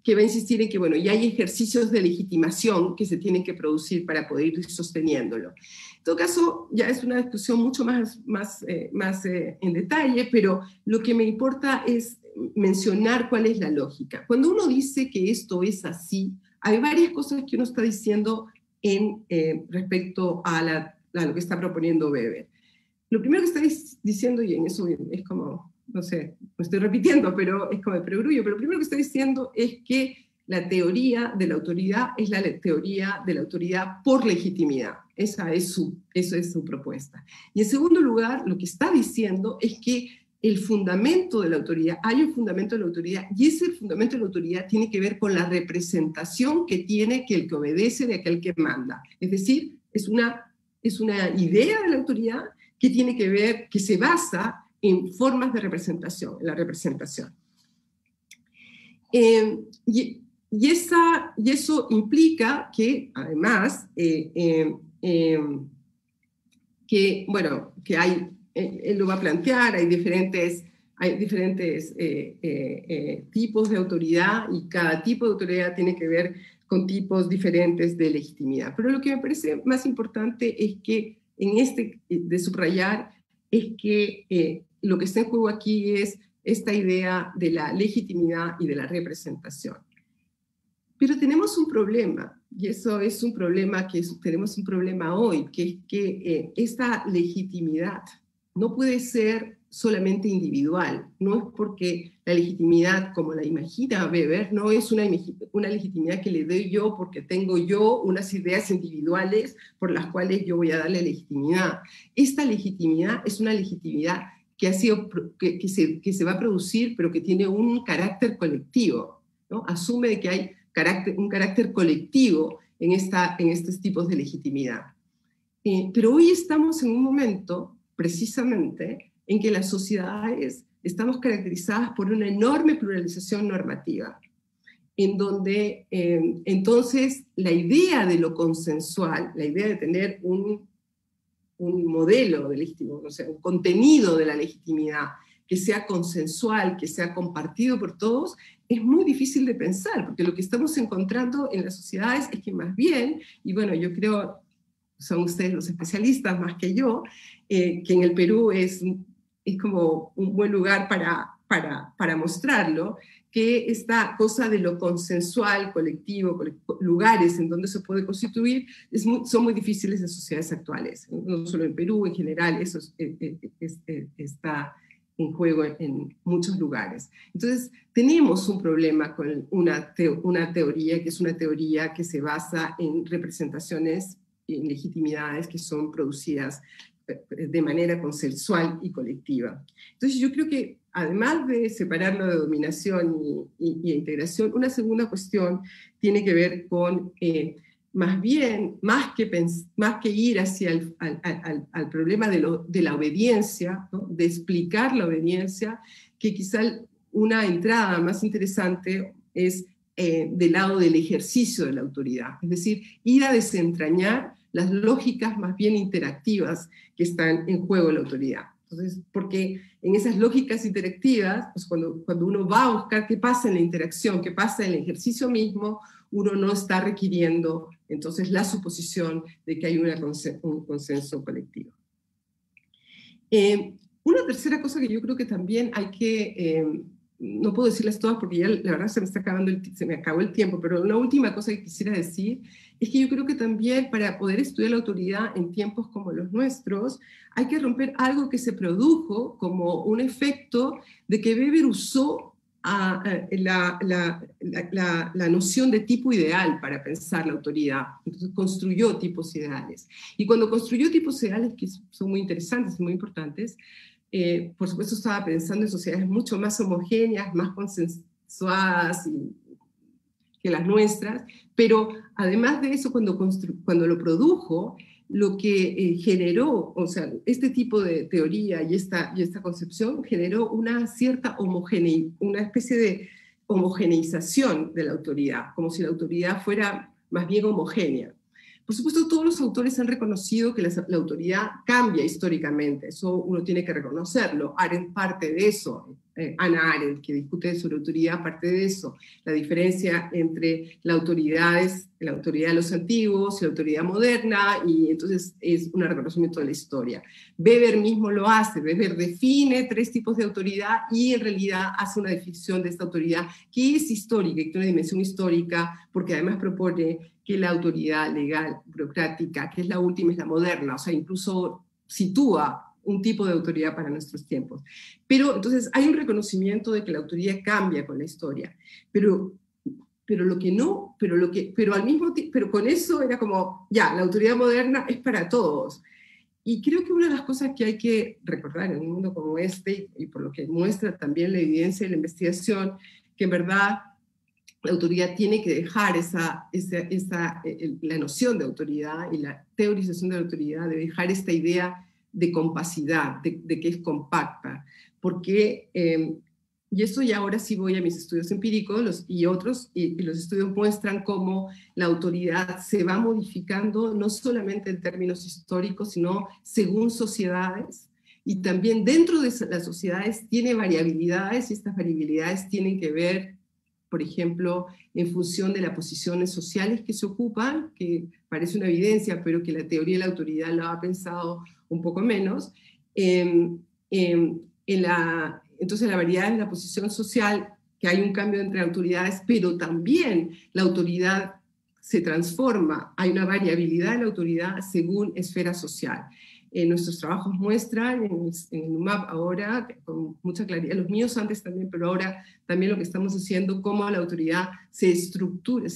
que va a insistir en que, bueno, ya hay ejercicios de legitimación que se tienen que producir para poder ir sosteniéndolo. En todo caso, ya es una discusión mucho más en detalle, pero lo que me importa es mencionar cuál es la lógica. Cuando uno dice que esto es así, hay varias cosas que uno está diciendo respecto a lo que está proponiendo Weber. Lo primero que está diciendo, y en eso es como, no sé, me estoy repitiendo, pero es como de perogrullo, pero lo primero que está diciendo es que la teoría de la autoridad es la teoría de la autoridad por legitimidad. Esa es su propuesta. Y en segundo lugar, lo que está diciendo es que el fundamento de la autoridad, hay un fundamento de la autoridad, y ese fundamento de la autoridad tiene que ver con la representación que tiene que el que obedece de aquel que manda. Es decir, es una idea de la autoridad que tiene que ver, que se basa en formas de representación, en la representación. Y eso implica que, además, que hay, él lo va a plantear, hay diferentes tipos de autoridad, y cada tipo de autoridad tiene que ver con tipos diferentes de legitimidad. Pero lo que me parece más importante es que, de subrayar, es que lo que está en juego aquí es esta idea de la legitimidad y de la representación. Pero tenemos un problema, y eso es un problema tenemos un problema hoy, que es que esta legitimidad no puede ser solamente individual. No es porque la legitimidad, como la imagina Weber, no es una legitimidad que le doy yo porque tengo yo unas ideas individuales por las cuales yo voy a darle legitimidad. Esta legitimidad es una legitimidad que se va a producir, pero que tiene un carácter colectivo, ¿no? Asume de que hay un carácter colectivo en estos tipos de legitimidad. Pero hoy estamos en un momento, precisamente, en que las sociedades estamos caracterizadas por una enorme pluralización normativa, en donde entonces la idea de lo consensual, la idea de tener un modelo de legitimidad, o sea, un contenido de la legitimidad que sea consensual, que sea compartido por todos, es muy difícil de pensar, porque lo que estamos encontrando en las sociedades es que más bien, y bueno, yo creo, son ustedes los especialistas más que yo, que en el Perú es como un buen lugar para mostrarlo, que esta cosa de lo consensual, colectivo, lugares en donde se puede constituir, son muy difíciles en sociedades actuales. No solo en Perú, en general, eso está en juego en muchos lugares. Entonces, tenemos un problema con una teoría que es una teoría que se basa en representaciones y en legitimidades que son producidas de manera consensual y colectiva. Entonces, yo creo que además de separarlo de dominación y integración, una segunda cuestión tiene que ver con, más que ir hacia al problema de la obediencia, ¿no? De explicar la obediencia, que quizá una entrada más interesante es del lado del ejercicio de la autoridad, es decir, ir a desentrañar las lógicas más bien interactivas que están en juego en la autoridad. Entonces, porque en esas lógicas interactivas, pues cuando uno va a buscar qué pasa en la interacción, qué pasa en el ejercicio mismo, uno no está requiriendo entonces la suposición de que hay un consenso colectivo. Una tercera cosa que yo creo que también hay que, no puedo decirlas todas porque ya la verdad se me acabó el tiempo, pero una última cosa que quisiera decir es que yo creo que también para poder estudiar la autoridad en tiempos como los nuestros, hay que romper algo que se produjo como un efecto de que Weber usó la noción de tipo ideal para pensar la autoridad. Entonces construyó tipos ideales. Y cuando construyó tipos ideales, que son muy interesantes, muy importantes, por supuesto estaba pensando en sociedades mucho más homogéneas, más consensuadas que las nuestras, pero además de eso, cuando lo produjo, lo que generó, o sea, este tipo de teoría y esta concepción generó una especie de homogeneización de la autoridad, como si la autoridad fuera más bien homogénea. Por supuesto, todos los autores han reconocido que la autoridad cambia históricamente, eso uno tiene que reconocerlo. Arendt parte de eso, Hannah Arendt, que discute sobre autoridad. Aparte de eso, la diferencia entre la autoridad de los antiguos y la autoridad moderna, y entonces es un reconocimiento de la historia. Weber mismo lo hace. Weber define 3 tipos de autoridad y en realidad hace una definición de esta autoridad que es histórica, que tiene una dimensión histórica, porque además propone que la autoridad legal, burocrática, que es la última, es la moderna, o sea, incluso sitúa un tipo de autoridad para nuestros tiempos. Pero entonces hay un reconocimiento de que la autoridad cambia con la historia, pero con eso era como, ya, la autoridad moderna es para todos. Y creo que una de las cosas que hay que recordar en un mundo como este, y por lo que muestra también la evidencia de la investigación, que en verdad la autoridad tiene que dejar la noción de autoridad y la teorización de la autoridad, de dejar esta idea de compacidad, de que es compacta, porque, y eso ya ahora sí voy a mis estudios empíricos, y los estudios muestran cómo la autoridad se va modificando, no solamente en términos históricos, sino según sociedades, y también dentro de las sociedades tiene variabilidades, y estas variabilidades tienen que ver, por ejemplo, en función de las posiciones sociales que se ocupan, que parece una evidencia, pero que la teoría de la autoridad lo ha pensado un poco menos. Entonces, la variedad en la posición social, que hay un cambio entre autoridades, pero también la autoridad se transforma, hay una variabilidad de la autoridad según esfera social. Nuestros trabajos muestran en el UMAP ahora, con mucha claridad, los míos antes también, pero ahora también lo que estamos haciendo, cómo la autoridad se estructura,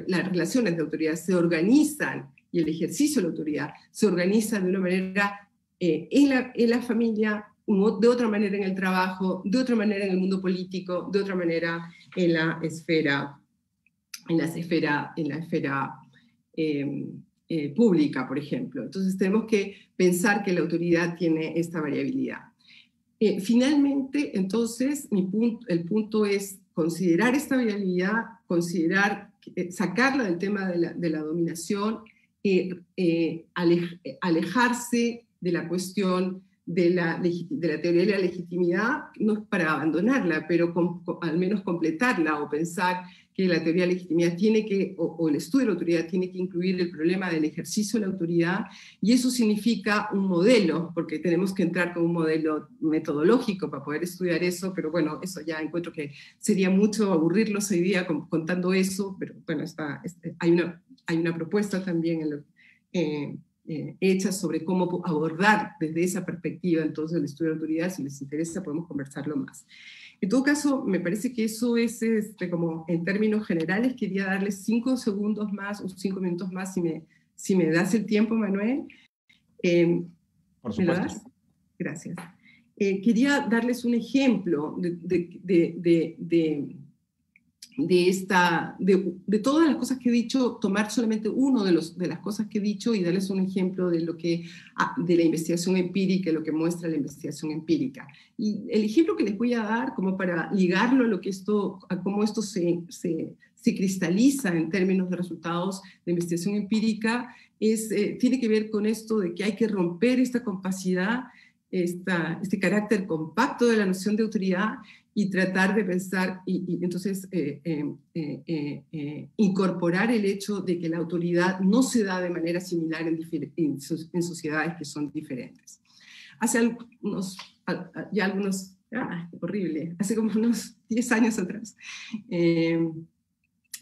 las relaciones de autoridad se organizan, y el ejercicio de la autoridad se organiza de una manera en la familia, de otra manera en el trabajo, de otra manera en el mundo político, de otra manera en la esfera pública, por ejemplo. Entonces tenemos que pensar que la autoridad tiene esta variabilidad. Finalmente, entonces, el punto es considerar esta variabilidad, sacarla del tema de la dominación, alejarse de la cuestión de la teoría de la legitimidad, no es para abandonarla, pero al menos completarla, o pensar que la teoría de la legitimidad o el estudio de la autoridad tiene que incluir el problema del ejercicio de la autoridad, y eso significa un modelo, porque tenemos que entrar con un modelo metodológico para poder estudiar eso, pero bueno, eso ya encuentro que sería mucho aburrirlos hoy día contando eso, pero bueno, hay una propuesta también hecha sobre cómo abordar desde esa perspectiva entonces el estudio de la autoridad. Si les interesa podemos conversarlo más. En todo caso, me parece que eso es como en términos generales. Quería darles 5 segundos más o 5 minutos más, si me das el tiempo, Manuel. Por supuesto. ¿Me lo das? Gracias. Quería darles un ejemplo de todas las cosas que he dicho, tomar solamente uno de las cosas que he dicho y darles un ejemplo de la investigación empírica, lo que muestra la investigación empírica. Y el ejemplo que les voy a dar, como para ligarlo a cómo esto se cristaliza en términos de resultados de investigación empírica, tiene que ver con esto de que hay que romper esta compacidad, este carácter compacto de la noción de autoridad, y tratar de pensar, y entonces incorporar el hecho de que la autoridad no se da de manera similar en sociedades que son diferentes. Hace horrible, hace como unos 10 años atrás,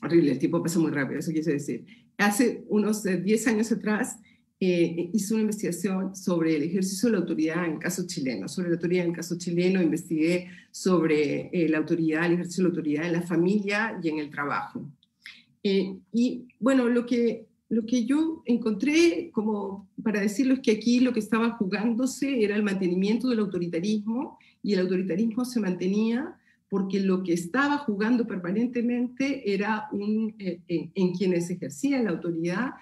horrible, el tiempo pasa muy rápido, eso quiere decir, hace unos 10 años atrás, hice una investigación sobre el ejercicio de la autoridad en el caso chileno. Sobre la autoridad en el caso chileno investigué sobre el ejercicio de la autoridad en la familia y en el trabajo. Y bueno, lo que yo encontré, como para decirlo, es que aquí lo que estaba jugándose era el mantenimiento del autoritarismo, y el autoritarismo se mantenía porque lo que estaba jugando permanentemente era en quienes ejercían la autoridad,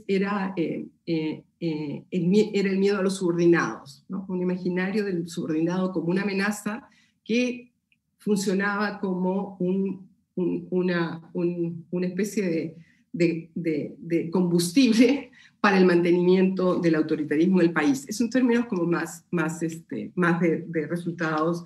era el miedo a los subordinados, ¿no? Un imaginario del subordinado como una amenaza que funcionaba como una especie de combustible para el mantenimiento del autoritarismo del país. Es un término como más de resultados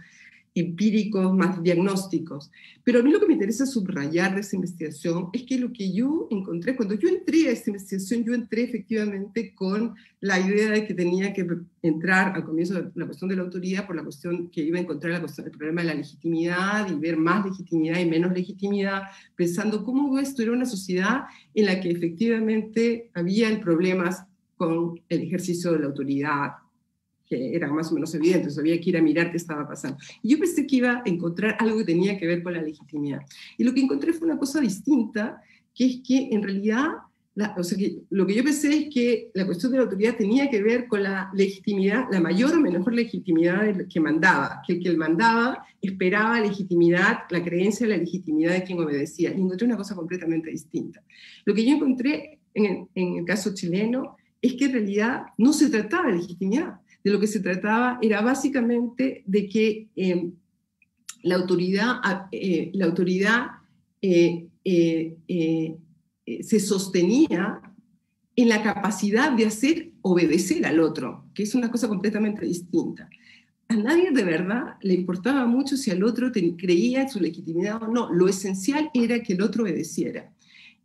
empíricos, más diagnósticos. Pero a mí lo que me interesa subrayar de esa investigación es que lo que yo encontré, cuando yo entré a esta investigación, yo entré efectivamente con la idea de que tenía que entrar al comienzo de la cuestión de la autoría por la cuestión que iba a encontrar el problema de la legitimidad y ver más legitimidad y menos legitimidad, pensando cómo esto era una sociedad en la que efectivamente habían problemas con el ejercicio de la autoridad, que eran más o menos evidentes, había que ir a mirar qué estaba pasando. Y yo pensé que iba a encontrar algo que tenía que ver con la legitimidad. Y lo que encontré fue una cosa distinta, que es que en realidad, lo que yo pensé es que la cuestión de la autoridad tenía que ver con la legitimidad, la mayor o menor legitimidad del que mandaba, que el que mandaba esperaba legitimidad, la creencia de la legitimidad de quien obedecía. Y encontré una cosa completamente distinta. Lo que yo encontré en el caso chileno es que en realidad no se trataba de legitimidad. De lo que se trataba era básicamente de que la autoridad se sostenía en la capacidad de hacer obedecer al otro, que es una cosa completamente distinta. A nadie de verdad le importaba mucho si al otro creía en su legitimidad o no. Lo esencial era que el otro obedeciera.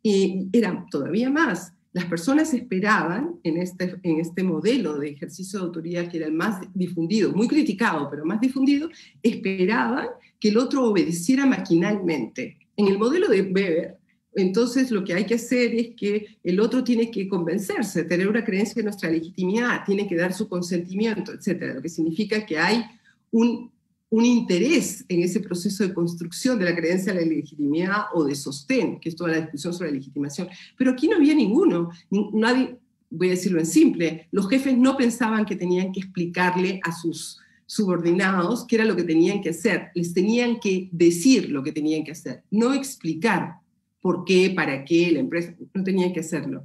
Era todavía más. Las personas esperaban, en este modelo de ejercicio de autoridad que era el más difundido, muy criticado, pero más difundido, esperaban que el otro obedeciera maquinalmente. En el modelo de Weber, entonces lo que hay que hacer es que el otro tiene que convencerse, tener una creencia en nuestra legitimidad, tiene que dar su consentimiento, etc. Lo que significa que hay un interés en ese proceso de construcción de la creencia de la legitimidad o de sostén, que es toda la discusión sobre la legitimación. Pero aquí no había ninguno, nadie, voy a decirlo en simple, los jefes no pensaban que tenían que explicarle a sus subordinados qué era lo que tenían que hacer, les tenían que decir lo que tenían que hacer, no explicar por qué, para qué, la empresa, no tenían que hacerlo.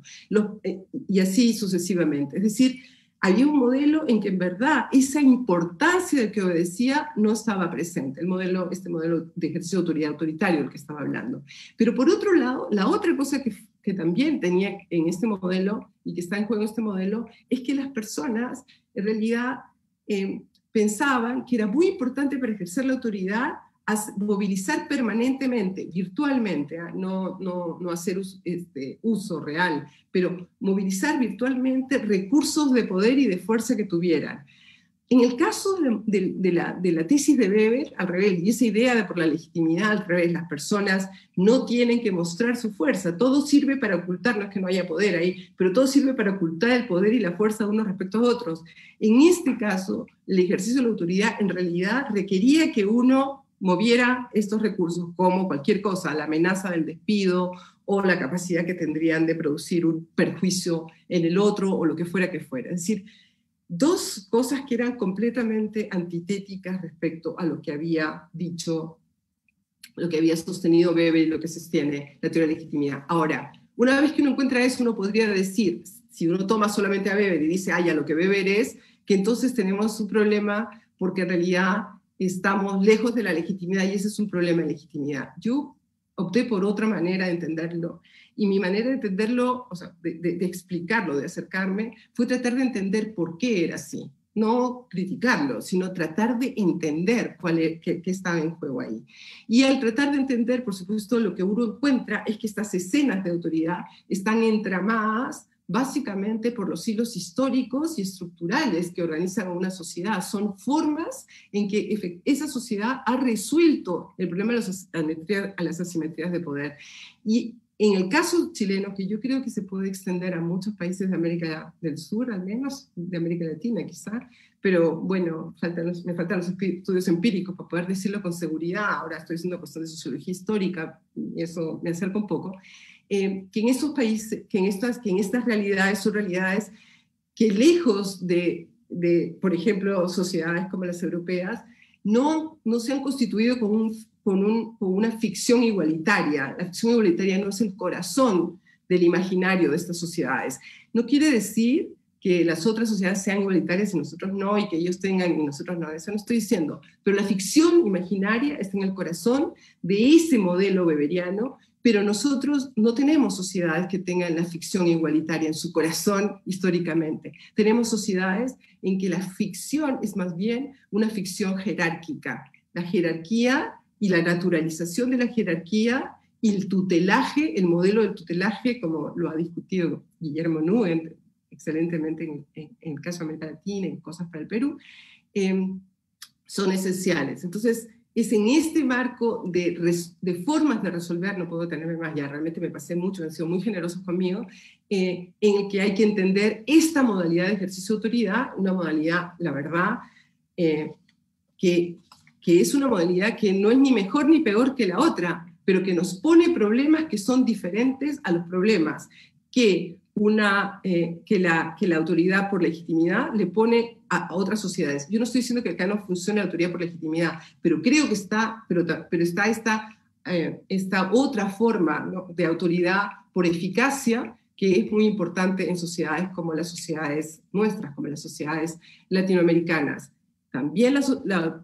Y así sucesivamente. Es decir, había un modelo en que en verdad esa importancia del que obedecía no estaba presente, este modelo de ejercicio de autoridad autoritario del que estaba hablando. Pero por otro lado, la otra cosa que también tenía en este modelo y que está en juego en este modelo es que las personas en realidad pensaban que era muy importante para ejercer la autoridad movilizar permanentemente, virtualmente, no hacer uso real, pero movilizar virtualmente recursos de poder y de fuerza que tuvieran. En el caso de la tesis de Weber, al revés, y esa idea de por la legitimidad, al revés, las personas no tienen que mostrar su fuerza, todo sirve para ocultar, no es que no haya poder ahí, pero todo sirve para ocultar el poder y la fuerza de unos respecto a otros. En este caso, el ejercicio de la autoridad en realidad requería que uno moviera estos recursos, como cualquier cosa, la amenaza del despido o la capacidad que tendrían de producir un perjuicio en el otro o lo que fuera que fuera. Es decir, dos cosas que eran completamente antitéticas respecto a lo que había dicho, lo que había sostenido Weber y lo que sostiene la teoría de legitimidad. Ahora, una vez que uno encuentra eso, uno podría decir, si uno toma solamente a Weber y dice, ya lo que Weber es, que entonces tenemos un problema porque en realidad estamos lejos de la legitimidad y ese es un problema de legitimidad. Yo opté por otra manera de entenderlo y mi manera de entenderlo, o sea, de explicarlo, de acercarme, fue tratar de entender por qué era así. No criticarlo, sino tratar de entender qué estaba en juego ahí. Y al tratar de entender, por supuesto, lo que uno encuentra es que estas escenas de autoridad están entramadas básicamente por los hilos históricos y estructurales que organizan una sociedad. Son formas en que esa sociedad ha resuelto el problema de las asimetrías de poder. Y en el caso chileno, que yo creo que se puede extender a muchos países de América del Sur, al menos, de América Latina quizá, pero bueno, me faltan los estudios empíricos para poder decirlo con seguridad. Ahora estoy haciendo cuestión de sociología histórica, y eso me acerca un poco. Que en esos países, que en estas realidades son realidades que lejos de por ejemplo, sociedades como las europeas, no se han constituido con una ficción igualitaria. La ficción igualitaria no es el corazón del imaginario de estas sociedades. No quiere decir que las otras sociedades sean igualitarias y nosotros no, y que ellos tengan y nosotros no, eso no estoy diciendo. Pero la ficción imaginaria está en el corazón de ese modelo weberiano, pero nosotros no tenemos sociedades que tengan la ficción igualitaria en su corazón históricamente. Tenemos sociedades en que la ficción es más bien una ficción jerárquica, la jerarquía y la naturalización de la jerarquía y el tutelaje, el modelo del tutelaje, como lo ha discutido Guillermo Nugent excelentemente en el caso de América Latina, en Cosas para el Perú, son esenciales. Entonces, es en este marco de formas de resolver, no puedo tenerme más ya, realmente me pasé mucho, han sido muy generosos conmigo, en el que hay que entender esta modalidad de ejercicio de autoridad, una modalidad, la verdad, que es una modalidad que no es ni mejor ni peor que la otra, pero que nos pone problemas que son diferentes a los problemas que la autoridad por legitimidad le pone a otras sociedades. Yo no estoy diciendo que acá no funcione la autoridad por legitimidad, pero creo que está esta otra forma, ¿no?, de autoridad por eficacia, que es muy importante en sociedades como las sociedades nuestras, como las sociedades latinoamericanas. También la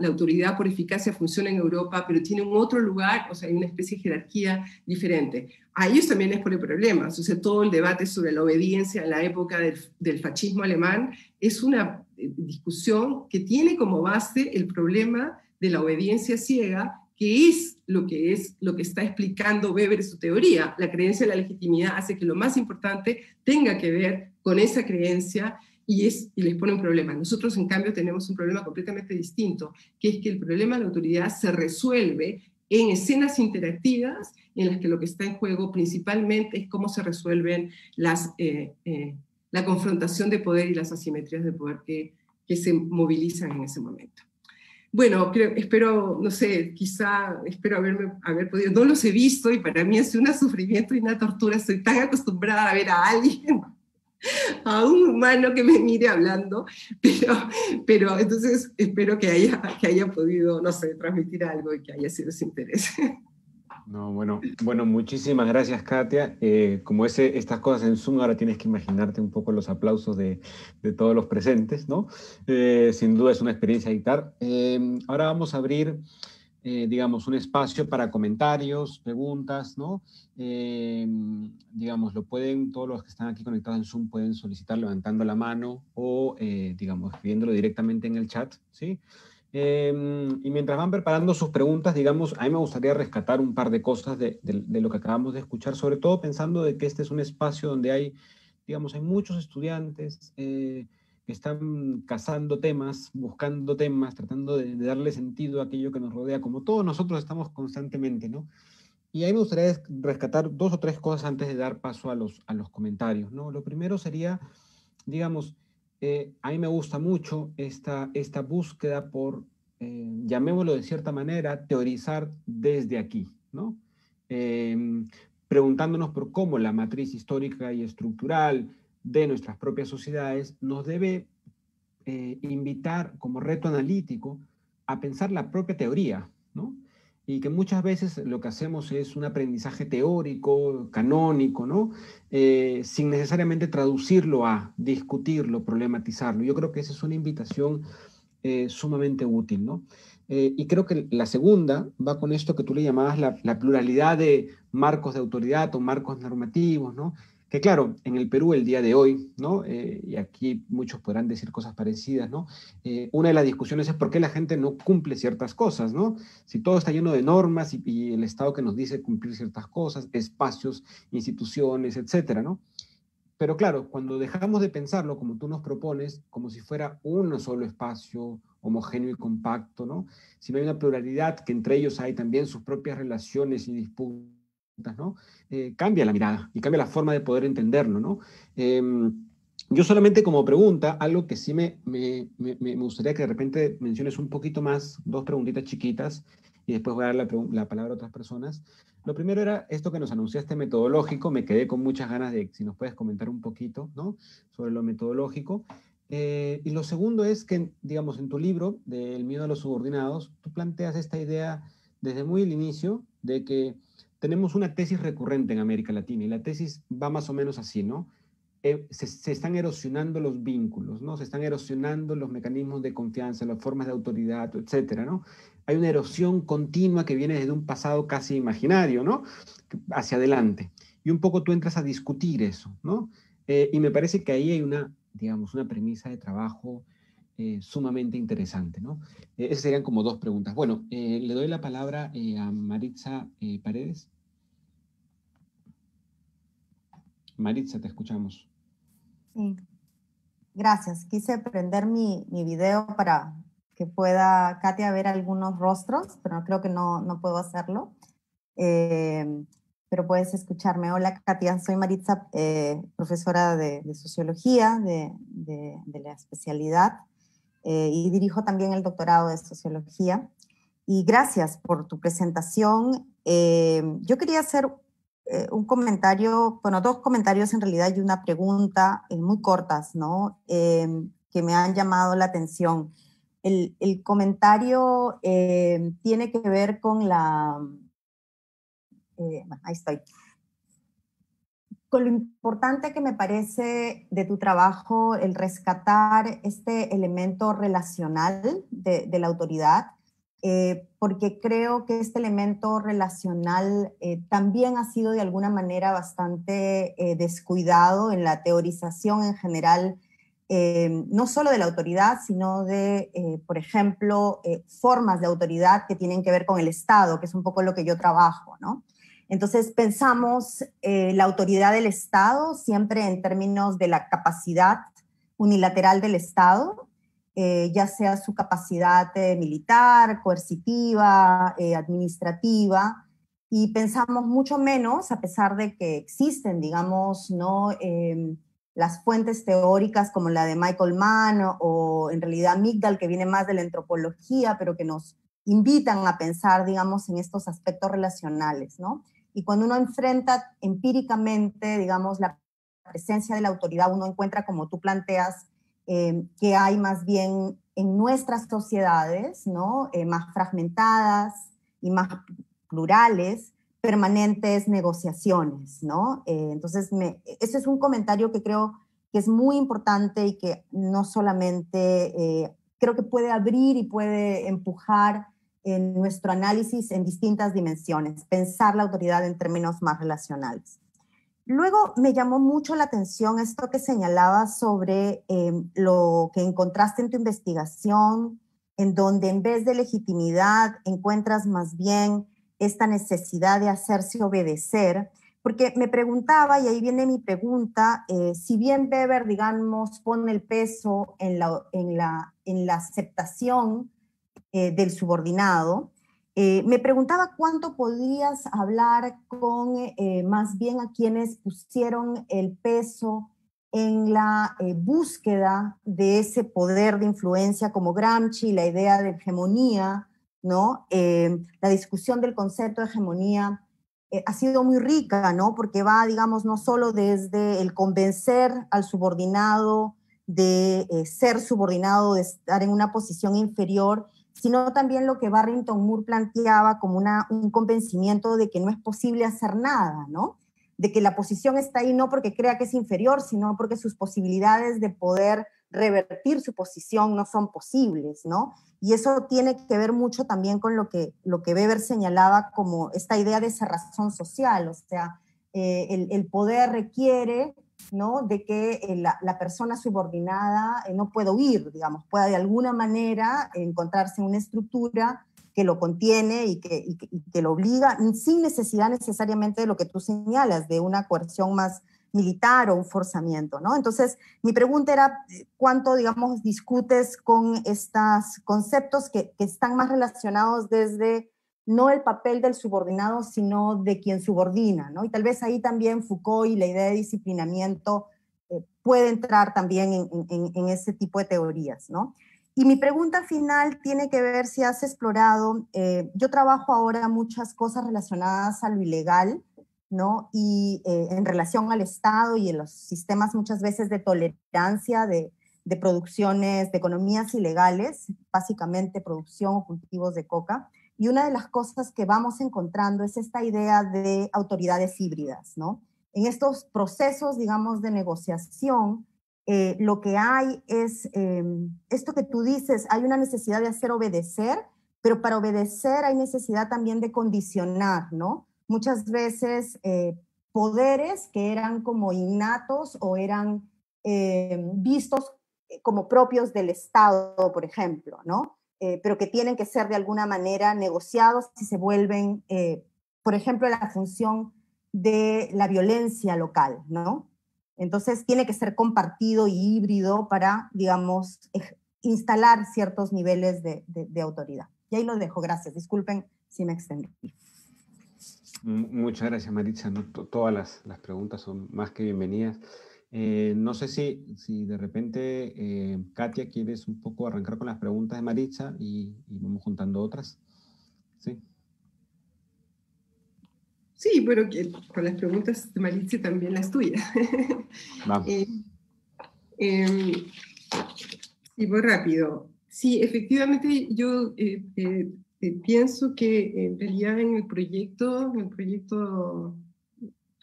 autoridad por eficacia funciona en Europa, pero tiene un otro lugar, o sea, hay una especie de jerarquía diferente. A ellos también les pone problemas, o sea, todo el debate sobre la obediencia en la época del fascismo alemán es una discusión que tiene como base el problema de la obediencia ciega, que es lo que está explicando Weber en su teoría. La creencia de la legitimidad hace que lo más importante tenga que ver con esa creencia y les pone un problema. Nosotros, en cambio, tenemos un problema completamente distinto, que es que el problema de la autoridad se resuelve en escenas interactivas en las que lo que está en juego principalmente es cómo se resuelven la confrontación de poder y las asimetrías de poder que se movilizan en ese momento. Bueno, espero, no sé, quizá espero haber podido, no los he visto y para mí es un sufrimiento y una tortura, estoy tan acostumbrada a ver a alguien, a un humano que me mire hablando, pero entonces espero que haya podido, no sé, transmitir algo y que haya sido de su interés. No, bueno, muchísimas gracias, Katia. Como estas cosas en Zoom, ahora tienes que imaginarte un poco los aplausos de todos los presentes, ¿no? Sin duda es una experiencia dictar. Ahora vamos a abrir, digamos, un espacio para comentarios, preguntas, ¿no? Digamos, todos los que están aquí conectados en Zoom pueden solicitar levantando la mano o, digamos, escribiéndolo directamente en el chat, ¿sí? Y mientras van preparando sus preguntas, digamos, a mí me gustaría rescatar un par de cosas de lo que acabamos de escuchar, sobre todo pensando de que este es un espacio donde hay, digamos, hay muchos estudiantes que están cazando temas, buscando temas, tratando de darle sentido a aquello que nos rodea, como todos nosotros estamos constantemente, ¿no? Y a mí me gustaría rescatar dos o tres cosas antes de dar paso a los comentarios, ¿no? Lo primero sería, digamos, a mí me gusta mucho esta búsqueda por, llamémoslo de cierta manera, teorizar desde aquí, ¿no? Preguntándonos por cómo la matriz histórica y estructural de nuestras propias sociedades nos debe invitar como reto analítico a pensar la propia teoría, ¿no? Y que muchas veces lo que hacemos es un aprendizaje teórico, canónico, ¿no? Sin necesariamente traducirlo a discutirlo, problematizarlo. Yo creo que esa es una invitación sumamente útil, ¿no? Y creo que la segunda va con esto que tú le llamabas la pluralidad de marcos de autoridad o marcos normativos, ¿no? Que claro, en el Perú el día de hoy, ¿no? Y aquí muchos podrán decir cosas parecidas, ¿no? Una de las discusiones es por qué la gente no cumple ciertas cosas, ¿no? Si todo está lleno de normas y el Estado que nos dice cumplir ciertas cosas, espacios, instituciones, etcétera, ¿no? Pero claro, cuando dejamos de pensarlo como tú nos propones, como si fuera un solo espacio homogéneo y compacto, ¿no? Si no hay una pluralidad, que entre ellos hay también sus propias relaciones y disputas, ¿no? Cambia la mirada y cambia la forma de poder entenderlo, ¿no? Yo solamente como pregunta, algo que sí me gustaría que de repente menciones un poquito más, dos preguntitas chiquitas, y después voy a dar la palabra a otras personas. Lo primero era esto que nos anunciaste metodológico, me quedé con muchas ganas de si nos puedes comentar un poquito, ¿no? Sobre lo metodológico. Y lo segundo es que, digamos, en tu libro, de El miedo a los subordinados, tú planteas esta idea desde muy el inicio de que tenemos una tesis recurrente en América Latina y la tesis va más o menos así, ¿no? Se están erosionando los vínculos, ¿no? Se están erosionando los mecanismos de confianza, las formas de autoridad, etcétera, ¿no? Hay una erosión continua que viene desde un pasado casi imaginario, ¿no? Hacia adelante. Y un poco tú entras a discutir eso, ¿no? Y me parece que ahí hay digamos, una premisa de trabajo sumamente interesante, ¿no? Esas serían como dos preguntas. Bueno, le doy la palabra a Maritza Paredes. Maritza, te escuchamos. Sí, gracias. Quise prender mi video para que pueda Katia ver algunos rostros, pero creo que no puedo hacerlo. Pero puedes escucharme. Hola, Katia, soy Maritza, profesora de Sociología de la especialidad y dirijo también el doctorado de Sociología. Y gracias por tu presentación. Yo quería hacer un comentario, bueno, dos comentarios en realidad y una pregunta muy cortas, ¿no? Que me han llamado la atención. El comentario tiene que ver con la... bueno, ahí estoy. Con lo importante que me parece de tu trabajo el rescatar este elemento relacional de la autoridad, porque creo que este elemento relacional también ha sido de alguna manera bastante descuidado en la teorización en general, no solo de la autoridad, sino de, por ejemplo, formas de autoridad que tienen que ver con el Estado, que es un poco lo que yo trabajo, ¿no? Entonces pensamos la autoridad del Estado siempre en términos de la capacidad unilateral del Estado, ya sea su capacidad militar, coercitiva, administrativa, y pensamos mucho menos, a pesar de que existen, digamos, ¿no? Las fuentes teóricas como la de Michael Mann o en realidad Migdal, que viene más de la antropología, pero que nos invitan a pensar, digamos, en estos aspectos relacionales, ¿no? Y cuando uno enfrenta empíricamente, digamos, la presencia de la autoridad, uno encuentra, como tú planteas, que hay más bien en nuestras sociedades, ¿no? Más fragmentadas y más plurales, permanentes negociaciones, ¿no? Entonces, ese es un comentario que creo que es muy importante y que no solamente creo que puede abrir y puede empujar en nuestro análisis en distintas dimensiones, pensar la autoridad en términos más relacionales. Luego me llamó mucho la atención esto que señalabas sobre lo que encontraste en tu investigación, en donde en vez de legitimidad encuentras más bien esta necesidad de hacerse obedecer, porque me preguntaba, y ahí viene mi pregunta, si bien Weber, digamos, pone el peso en la aceptación del subordinado, me preguntaba cuánto podrías hablar con más bien a quienes pusieron el peso en la búsqueda de ese poder de influencia como Gramsci, la idea de hegemonía, ¿no? La discusión del concepto de hegemonía ha sido muy rica, ¿no? Porque va, digamos, no solo desde el convencer al subordinado de ser subordinado, de estar en una posición inferior, sino también lo que Barrington Moore planteaba como un convencimiento de que no es posible hacer nada, ¿no? De que la posición está ahí no porque crea que es inferior, sino porque sus posibilidades de poder revertir su posición no son posibles, ¿no? Y eso tiene que ver mucho también con lo que Weber señalaba como esta idea de cerrazón social, o sea, el poder requiere, ¿no? De que la persona subordinada no pueda huir, digamos, pueda de alguna manera encontrarse en una estructura que lo contiene y que lo obliga, sin necesidad necesariamente de lo que tú señalas, de una coerción más militar o un forzamiento, ¿no? Entonces, mi pregunta era, ¿cuánto, digamos, discutes con estos conceptos que están más relacionados desde no el papel del subordinado, sino de quien subordina, ¿no? Y tal vez ahí también Foucault y la idea de disciplinamiento puede entrar también en ese tipo de teorías, ¿no? Y mi pregunta final tiene que ver si has explorado, yo trabajo ahora muchas cosas relacionadas a lo ilegal, ¿no? Y en relación al Estado y en los sistemas muchas veces de tolerancia de producciones, de economías ilegales, básicamente producción o cultivos de coca. Y una de las cosas que vamos encontrando es esta idea de autoridades híbridas, ¿no? En estos procesos, digamos, de negociación, lo que hay es esto que tú dices, hay una necesidad de hacer obedecer, pero para obedecer hay necesidad también de condicionar, ¿no? Muchas veces poderes que eran como innatos o eran vistos como propios del Estado, por ejemplo, ¿no? Pero que tienen que ser de alguna manera negociados si se vuelven, por ejemplo, la función de la violencia local, ¿no? Entonces tiene que ser compartido y híbrido para, digamos, instalar ciertos niveles de autoridad. Y ahí lo dejo, gracias. Disculpen si me extendí. Muchas gracias, Maritza. No, todas las preguntas son más que bienvenidas. No sé si de repente, Katia, quieres un poco arrancar con las preguntas de Maritza y vamos juntando otras. ¿Sí? Sí, bueno, con las preguntas de Maritza y también las tuyas. Vamos. Y muy rápido. Sí, efectivamente yo pienso que en realidad en el proyecto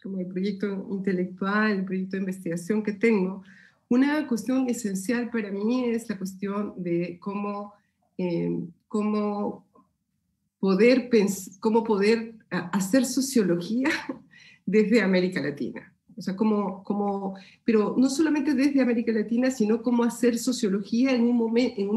como el proyecto intelectual, el proyecto de investigación que tengo, una cuestión esencial para mí es la cuestión de cómo poder hacer sociología desde América Latina. O sea, pero no solamente desde América Latina, sino cómo hacer sociología en un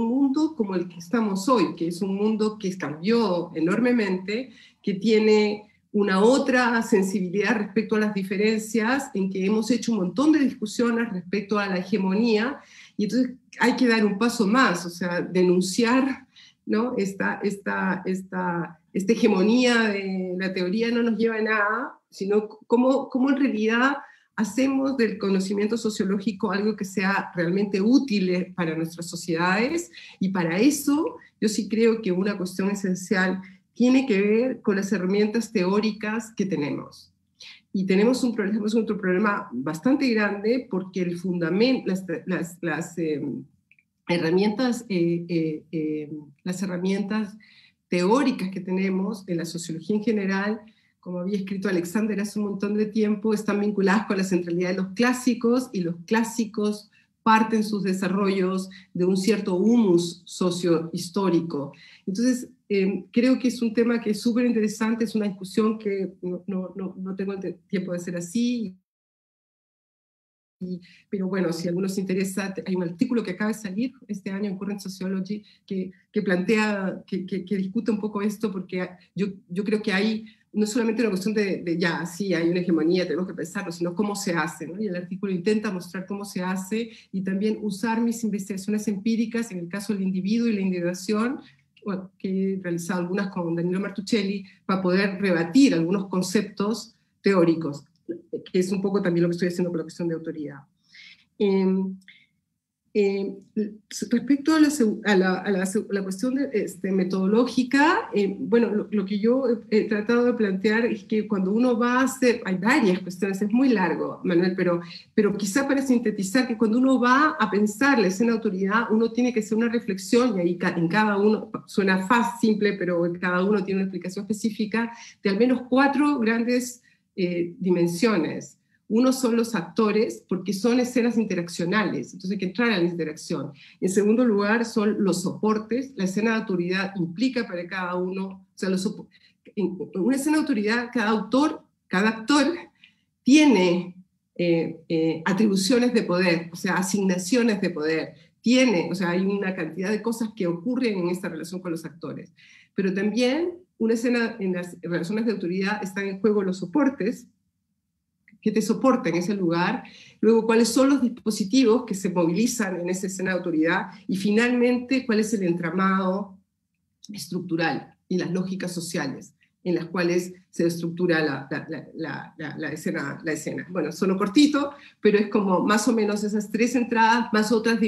mundo como el que estamos hoy, que es un mundo que cambió enormemente, que tiene una otra sensibilidad respecto a las diferencias, en que hemos hecho un montón de discusiones respecto a la hegemonía, y entonces hay que dar un paso más, o sea, denunciar, ¿no? Esta hegemonía de la teoría no nos lleva a nada, sino cómo en realidad hacemos del conocimiento sociológico algo que sea realmente útil para nuestras sociedades, y para eso yo sí creo que una cuestión esencial tiene que ver con las herramientas teóricas que tenemos. Y tenemos otro problema bastante grande, porque el fundamento, las herramientas teóricas que tenemos en la sociología en general, como había escrito Alexander hace un montón de tiempo, están vinculadas con la centralidad de los clásicos, y los clásicos parten sus desarrollos de un cierto humus sociohistórico. Entonces, creo que es un tema que es súper interesante, es una discusión que no tengo el tiempo de hacer así, pero bueno, si a algunos les interesa, hay un artículo que acaba de salir este año en Current Sociology que plantea, que discute un poco esto, porque yo creo que hay no solamente una cuestión de ya, sí, hay una hegemonía, tenemos que pensarlo, sino cómo se hace, ¿no? Y el artículo intenta mostrar cómo se hace, y también usar mis investigaciones empíricas, en el caso del individuo y la individuación, bueno, que he realizado algunas con Danilo Martuchelli, para poder rebatir algunos conceptos teóricos, que es un poco también lo que estoy haciendo con la cuestión de autoridad. Respecto a la cuestión metodológica, bueno, lo que yo he tratado de plantear es que cuando uno va a hacer, hay varias cuestiones, es muy largo, Manuel, pero quizá para sintetizar, que cuando uno va a pensar la escena de autoridad, uno tiene que hacer una reflexión, y ahí en cada uno, suena fácil, simple, pero en cada uno tiene una explicación específica, de al menos 4 grandes dimensiones. Uno son los actores, porque son escenas interaccionales, entonces hay que entrar a la interacción. En segundo lugar son los soportes. La escena de autoridad implica para cada uno, o sea, en una escena de autoridad, cada actor tiene atribuciones de poder, o sea, asignaciones de poder. O sea, hay una cantidad de cosas que ocurren en esta relación con los actores. Pero también una escena, en las relaciones de autoridad están en juego los soportes, que te soporta en ese lugar, luego cuáles son los dispositivos que se movilizan en esa escena de autoridad, y finalmente cuál es el entramado estructural y las lógicas sociales en las cuales se estructura la escena. Bueno, sonó cortito, pero es como más o menos esas 3 entradas, más otros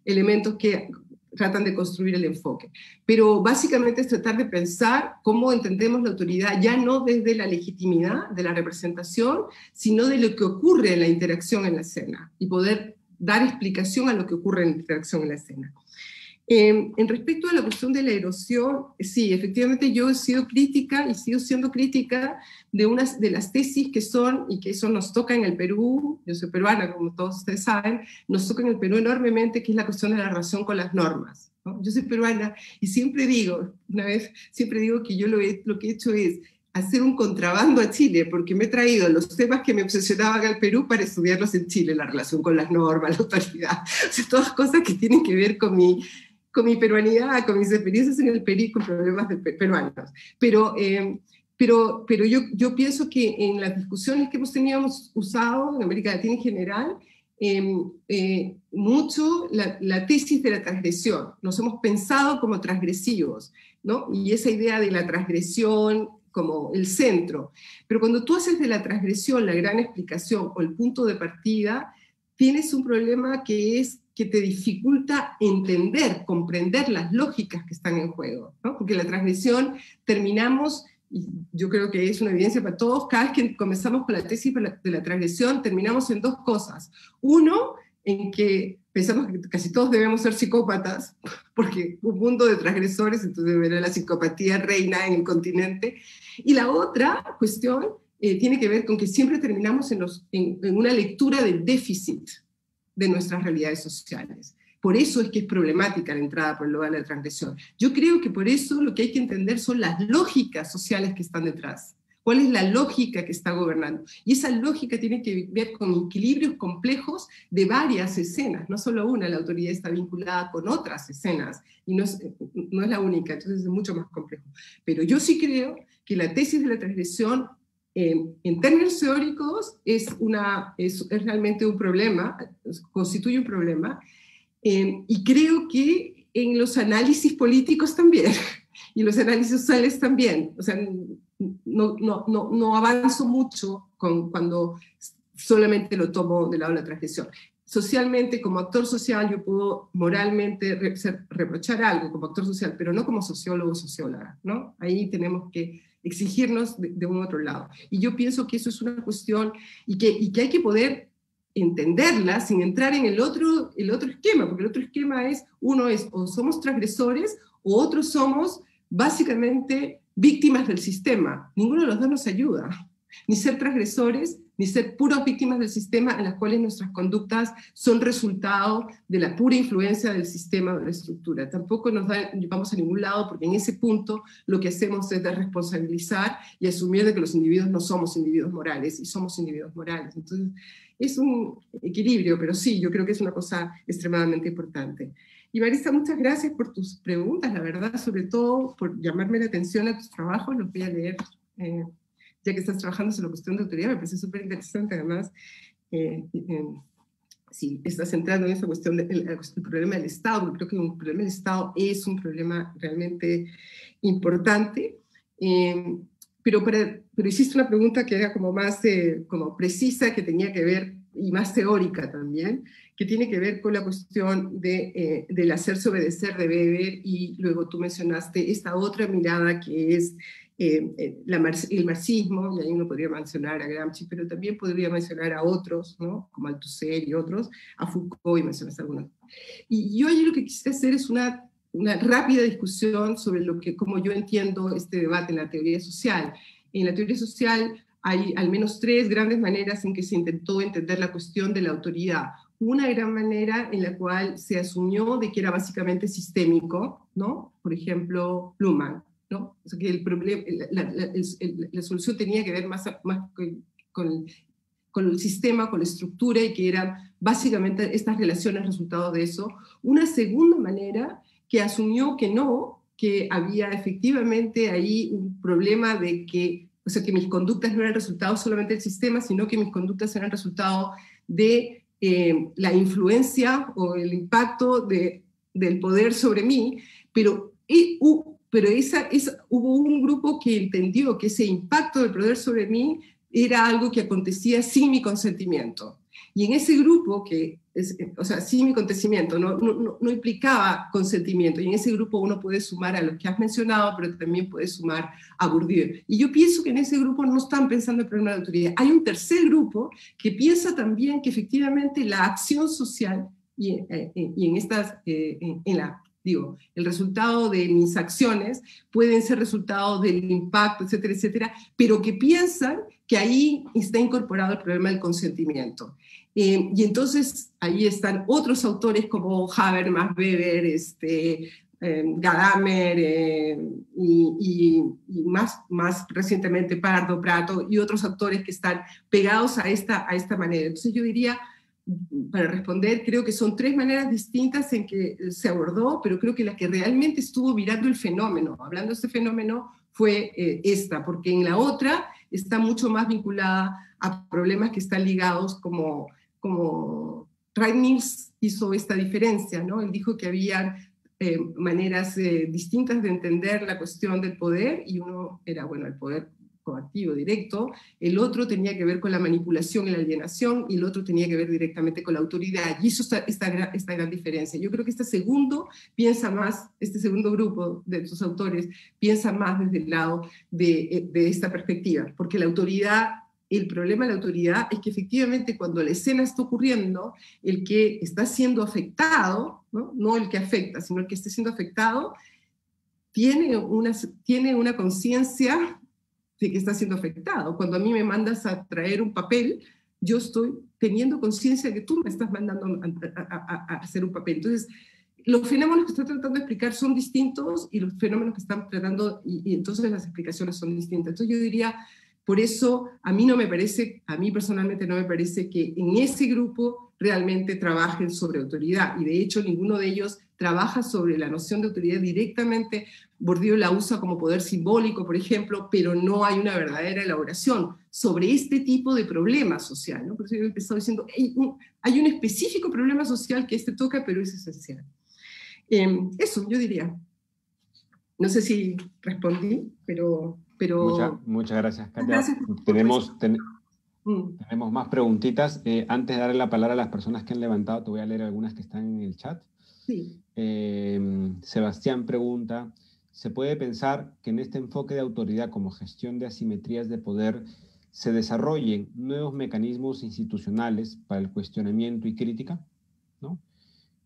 elementos que tratan de construir el enfoque. Pero básicamente es tratar de pensar cómo entendemos la autoridad, ya no desde la legitimidad de la representación, sino de lo que ocurre en la interacción en la escena, y poder dar explicación a lo que ocurre en la interacción en la escena. En respecto a la cuestión de la erosión, sí, efectivamente yo he sido crítica y sigo siendo crítica de unas de las tesis que son, y que eso nos toca en el Perú, yo soy peruana, como todos ustedes saben, nos toca en el Perú enormemente, que es la cuestión de la relación con las normas, ¿no? Yo soy peruana y siempre digo que yo lo que he hecho es hacer un contrabando a Chile, porque me he traído los temas que me obsesionaban al Perú para estudiarlos en Chile, la relación con las normas, la autoridad, o sea, todas cosas que tienen que ver con mi peruanidad, con mis experiencias en el Perú y con problemas de peruanos. Pero yo pienso que en las discusiones que hemos usado en América Latina en general, mucho la tesis de la transgresión. Nos hemos pensado como transgresivos, ¿no? Y esa idea de la transgresión como el centro. Pero cuando tú haces de la transgresión la gran explicación o el punto de partida, tienes un problema que es que te dificulta entender, comprender las lógicas que están en juego, ¿no? Porque la transgresión terminamos, y yo creo que es una evidencia para todos, cada vez que comenzamos con la tesis de la transgresión, terminamos en dos cosas. Uno, en que pensamos que casi todos debemos ser psicópatas, porque un mundo de transgresores, entonces la psicopatía reina en el continente. Y la otra cuestión tiene que ver con que siempre terminamos en una lectura del déficit de nuestras realidades sociales. Por eso es que es problemática la entrada por el lugar de la transgresión. Yo creo que por eso lo que hay que entender son las lógicas sociales que están detrás. ¿Cuál es la lógica que está gobernando? Y esa lógica tiene que ver con equilibrios complejos de varias escenas, no solo una, la autoridad está vinculada con otras escenas, y no es la única, entonces es mucho más complejo. Pero yo sí creo que la tesis de la transgresión, en términos teóricos, es realmente un problema, constituye un problema, y creo que en los análisis políticos también, y los análisis sociales también, o sea, no avanzo mucho cuando solamente lo tomo del lado de la transgresión. Socialmente, como actor social, yo puedo moralmente reprochar algo como actor social, pero no como sociólogo o socióloga, ¿no? Ahí tenemos que exigirnos de un otro lado. Y yo pienso que eso es una cuestión y que hay que poder entenderla sin entrar en el otro esquema, porque el otro esquema es, uno es o somos transgresores o otros somos básicamente víctimas del sistema. Ninguno de los dos nos ayuda, ni ser transgresores, ni ser puras víctimas del sistema en las cuales nuestras conductas son resultado de la pura influencia del sistema o de la estructura. Tampoco nos vamos a ningún lado, porque en ese punto lo que hacemos es desresponsabilizar y asumir de que los individuos no somos individuos morales, y somos individuos morales. Entonces, es un equilibrio, pero sí, yo creo que es una cosa extremadamente importante. Y Marisa, muchas gracias por tus preguntas, la verdad, sobre todo por llamarme la atención a tus trabajos, los voy a leer, ya que estás trabajando sobre la cuestión de autoridad, me parece súper interesante además. Sí, estás entrando en esa cuestión del problema del Estado, porque creo que un problema del Estado es un problema realmente importante, pero hiciste una pregunta que era como más como precisa, que tenía que ver, y más teórica también, que tiene que ver con la cuestión del hacerse obedecer de Weber, y luego tú mencionaste esta otra mirada que es el marxismo, y ahí uno podría mencionar a Gramsci, pero también podría mencionar a otros, ¿no? Como Althusser y otros, a Foucault, y mencionaste algunos. Y yo allí lo que quise hacer es una rápida discusión sobre cómo yo entiendo este debate en la teoría social. En la teoría social hay al menos tres grandes maneras en que se intentó entender la cuestión de la autoridad. Una gran manera en la cual se asumió de que era básicamente sistémico, ¿no? Por ejemplo, Luhmann, ¿no? O sea, que el problema, la solución tenía que ver más con el sistema, con la estructura, y que eran básicamente estas relaciones resultado de eso. Una segunda manera que asumió que había efectivamente ahí un problema de que, o sea, que mis conductas no eran resultado solamente del sistema, sino que mis conductas eran resultado de la influencia o el impacto del poder sobre mí, pero hubo un grupo que entendió que ese impacto del poder sobre mí era algo que acontecía sin mi consentimiento. Y en ese grupo, o sea, sin mi consentimiento, no implicaba consentimiento, y en ese grupo uno puede sumar a los que has mencionado, pero también puede sumar a Bourdieu. Y yo pienso que en ese grupo no están pensando en el problema de autoridad. Hay un tercer grupo que piensa también que efectivamente la acción social, y en estas, el resultado de mis acciones pueden ser resultado del impacto, etcétera, etcétera, pero que piensan que ahí está incorporado el problema del consentimiento. Y entonces ahí están otros autores como Habermas, Weber, Gadamer y más recientemente Pardo, Prato y otros autores que están pegados a esta manera. Entonces yo diría, para responder, creo que son tres maneras distintas en que se abordó, pero creo que la que realmente estuvo mirando el fenómeno, hablando de este fenómeno, fue esta, porque en la otra está mucho más vinculada a problemas que están ligados como Wright Mills hizo esta diferencia, ¿no? Él dijo que había maneras distintas de entender la cuestión del poder, y uno era, bueno, el poder coactivo, directo, el otro tenía que ver con la manipulación y la alienación, y el otro tenía que ver directamente con la autoridad, y eso esta gran diferencia. Yo creo que este segundo grupo de estos autores piensa más desde el lado de esta perspectiva, porque la autoridad, el problema de la autoridad es que efectivamente cuando la escena está ocurriendo, el que está siendo afectado, no el que afecta, sino el que está siendo afectado, tiene una conciencia de que está siendo afectado. Cuando a mí me mandas a traer un papel, yo estoy teniendo conciencia de que tú me estás mandando a hacer un papel. Entonces, los fenómenos que estoy tratando de explicar son distintos, y los fenómenos que están tratando, y entonces las explicaciones son distintas. Entonces yo diría, por eso a mí personalmente no me parece que en ese grupo realmente trabajen sobre autoridad, y de hecho ninguno de ellos trabaja sobre la noción de autoridad directamente. Bourdieu la usa como poder simbólico, por ejemplo, pero no hay una verdadera elaboración sobre este tipo de problema social, ¿no? Por eso yo he empezado diciendo, hay un específico problema social que toca, pero es esencial. Eso, yo diría. No sé si respondí, pero... Muchas gracias, Katia. Gracias. Tenemos más preguntitas. Antes de darle la palabra a las personas que han levantado, te voy a leer algunas que están en el chat. Sí. Sebastián pregunta, ¿se puede pensar que en este enfoque de autoridad como gestión de asimetrías de poder se desarrollen nuevos mecanismos institucionales para el cuestionamiento y crítica? ¿No?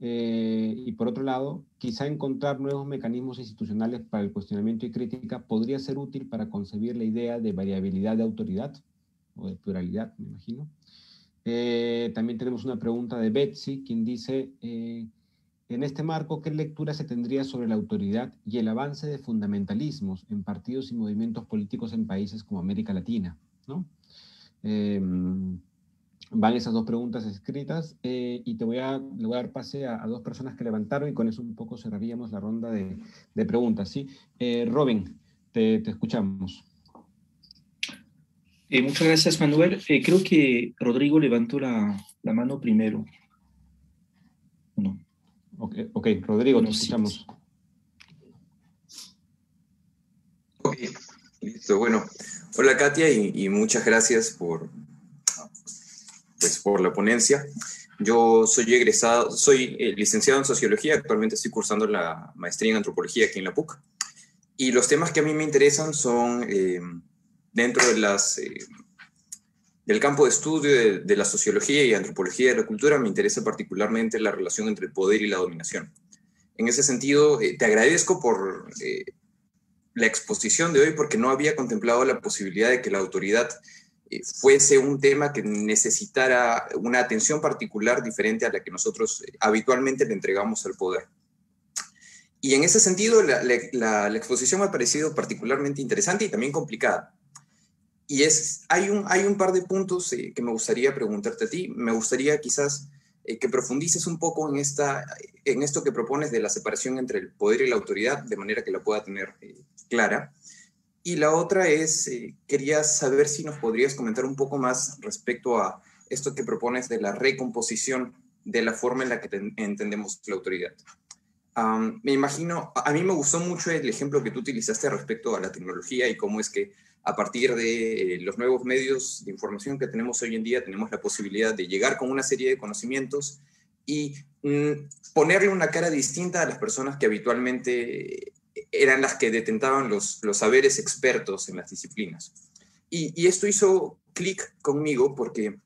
Y por otro lado, quizá encontrar nuevos mecanismos institucionales para el cuestionamiento y crítica podría ser útil para concebir la idea de variabilidad de autoridad, o de pluralidad, me imagino. También tenemos una pregunta de Betsy, quien dice, en este marco, ¿qué lectura se tendría sobre la autoridad y el avance de fundamentalismos en partidos y movimientos políticos en países como América Latina? ¿No? Van esas dos preguntas escritas, y le voy a dar pase a dos personas que levantaron, y con eso un poco cerraríamos la ronda de preguntas, ¿sí? Robin, te escuchamos. Muchas gracias, Manuel. Creo que Rodrigo levantó la mano primero. No. Ok, Rodrigo, te escuchamos. Ok, listo. Bueno, hola Katia, y muchas gracias por la ponencia. Yo soy egresado, soy licenciado en Sociología, actualmente estoy cursando la maestría en Antropología aquí en la PUC, y los temas que a mí me interesan son, dentro de del campo de estudio de la Sociología y Antropología de la Cultura, me interesa particularmente la relación entre el poder y la dominación. En ese sentido, te agradezco por la exposición de hoy, porque no había contemplado la posibilidad de que la autoridad fuese un tema que necesitara una atención particular diferente a la que nosotros habitualmente le entregamos al poder. Y en ese sentido, la exposición me ha parecido particularmente interesante y también complicada. Y hay un par de puntos que me gustaría preguntarte a ti. Me gustaría quizás que profundices un poco en esto que propones de la separación entre el poder y la autoridad, de manera que la pueda tener clara. Y la otra es, quería saber si nos podrías comentar un poco más respecto a esto que propones de la recomposición de la forma en la que entendemos la autoridad. Me imagino, a mí me gustó mucho el ejemplo que tú utilizaste respecto a la tecnología y cómo es que a partir de los nuevos medios de información que tenemos hoy en día, tenemos la posibilidad de llegar con una serie de conocimientos y ponerle una cara distinta a las personas que habitualmente eran las que detentaban los saberes expertos en las disciplinas. Y esto hizo clic conmigo porque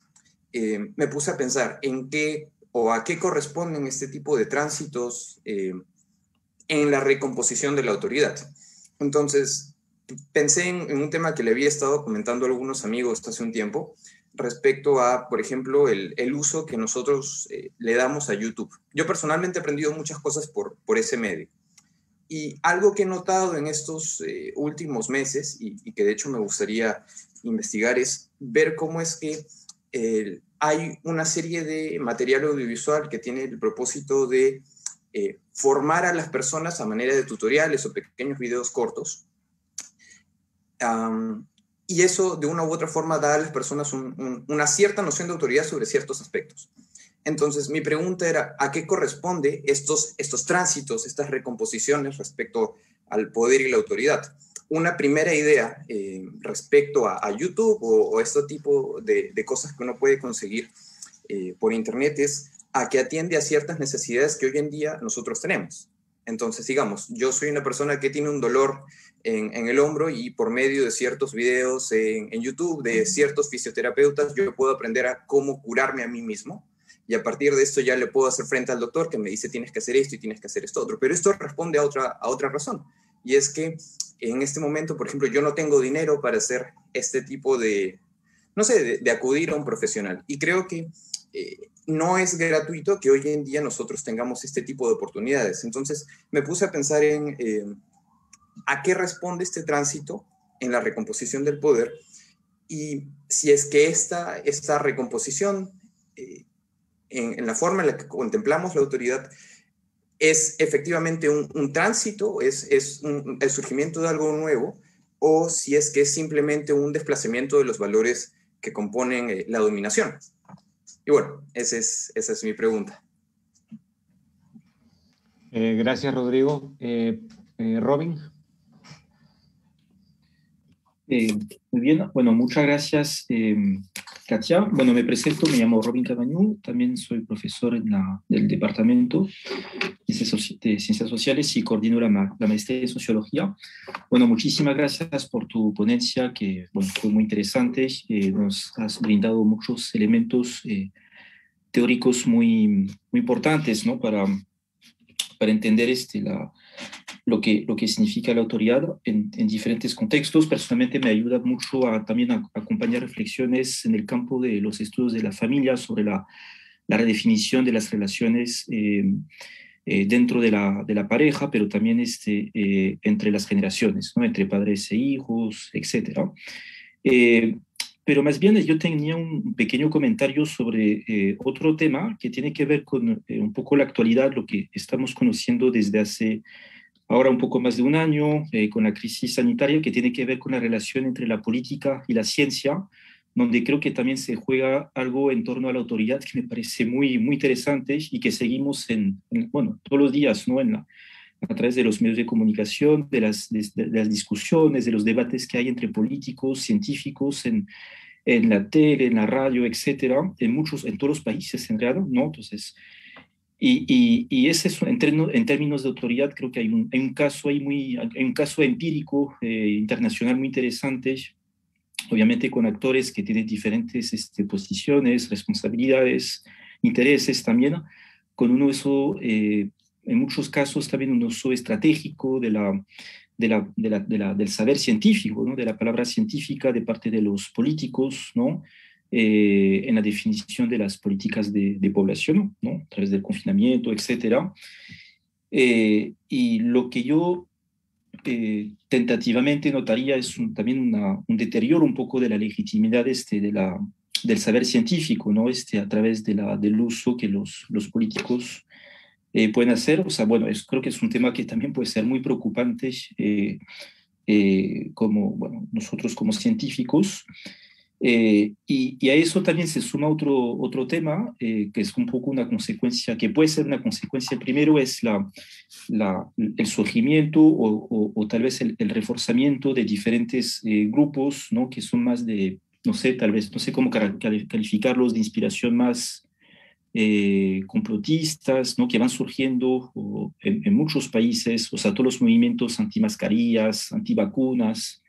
me puse a pensar en qué o a qué corresponden este tipo de tránsitos en la recomposición de la autoridad. Entonces, pensé en un tema que le había estado comentando a algunos amigos hace un tiempo, respecto a, por ejemplo, el uso que nosotros le damos a YouTube. Yo personalmente he aprendido muchas cosas por ese medio. Y algo que he notado en estos últimos meses, y que de hecho me gustaría investigar, es ver cómo es que hay una serie de material audiovisual que tiene el propósito de formar a las personas a manera de tutoriales o pequeños videos cortos. Y eso, de una u otra forma, da a las personas una cierta noción de autoridad sobre ciertos aspectos. Entonces, mi pregunta era, ¿a qué corresponde estos tránsitos, estas recomposiciones respecto al poder y la autoridad? Una primera idea respecto a YouTube o este tipo de cosas que uno puede conseguir por internet es a que atiende a ciertas necesidades que hoy en día nosotros tenemos. Entonces, digamos, yo soy una persona que tiene un dolor en el hombro y por medio de ciertos videos en YouTube de ciertos fisioterapeutas, yo puedo aprender a cómo curarme a mí mismo. Y a partir de esto ya le puedo hacer frente al doctor que me dice tienes que hacer esto y tienes que hacer esto otro. Pero esto responde a otra razón. Y es que en este momento, por ejemplo, yo no tengo dinero para hacer este tipo de, no sé, de acudir a un profesional. Y creo que no es gratuito que hoy en día nosotros tengamos este tipo de oportunidades. Entonces me puse a pensar en a qué responde este tránsito en la recomposición del poder y si es que esta recomposición en la forma en la que contemplamos la autoridad es efectivamente un tránsito, es el surgimiento de algo nuevo, o si es que es simplemente un desplazamiento de los valores que componen la dominación. Y bueno, esa es mi pregunta. Gracias, Rodrigo. Robin. Muy bien, bueno, muchas gracias, Katia. Bueno, me presento, me llamo Robin Cabañú, también soy profesor del Departamento de Ciencias Sociales y coordino la maestría en Sociología. Bueno, muchísimas gracias por tu ponencia, que bueno, fue muy interesante. Nos has brindado muchos elementos teóricos muy importantes, ¿no? para entender lo que significa la autoridad en diferentes contextos. Personalmente me ayuda mucho también a acompañar reflexiones en el campo de los estudios de la familia sobre la redefinición de las relaciones dentro de la pareja, pero también entre las generaciones, ¿no? Entre padres e hijos, etc. Pero más bien yo tenía un pequeño comentario sobre otro tema que tiene que ver con un poco la actualidad, lo que estamos conociendo desde hace ahora un poco más de un año, con la crisis sanitaria, que tiene que ver con la relación entre la política y la ciencia, donde creo que también se juega algo en torno a la autoridad que me parece muy interesante y que seguimos bueno, todos los días, ¿no? A través de los medios de comunicación, de las discusiones, de los debates que hay entre políticos, científicos, en la tele, en la radio, etcétera, en todos los países en realidad, ¿no? Entonces, y ese es, en términos de autoridad, creo que hay un caso ahí hay un caso empírico internacional muy interesante, obviamente con actores que tienen diferentes posiciones, responsabilidades, intereses también, con un uso, en muchos casos también un uso estratégico del saber científico, ¿no? De la palabra científica de parte de los políticos, ¿no? En la definición de las políticas de población, ¿no? A través del confinamiento, etc. Y lo que yo tentativamente notaría es también un deterioro un poco de la legitimidad del saber científico, ¿no? A través del uso que los políticos pueden hacer. O sea, bueno, creo que es un tema que también puede ser muy preocupante bueno, nosotros como científicos. Y a eso también se suma otro tema, que es un poco una consecuencia, que puede ser una consecuencia. Primero es el surgimiento o tal vez el reforzamiento de diferentes grupos, ¿no? Que son más no sé cómo calificarlos, de inspiración más complotistas, ¿no? Que van surgiendo en muchos países, o sea, todos los movimientos antimascarillas, antivacunas,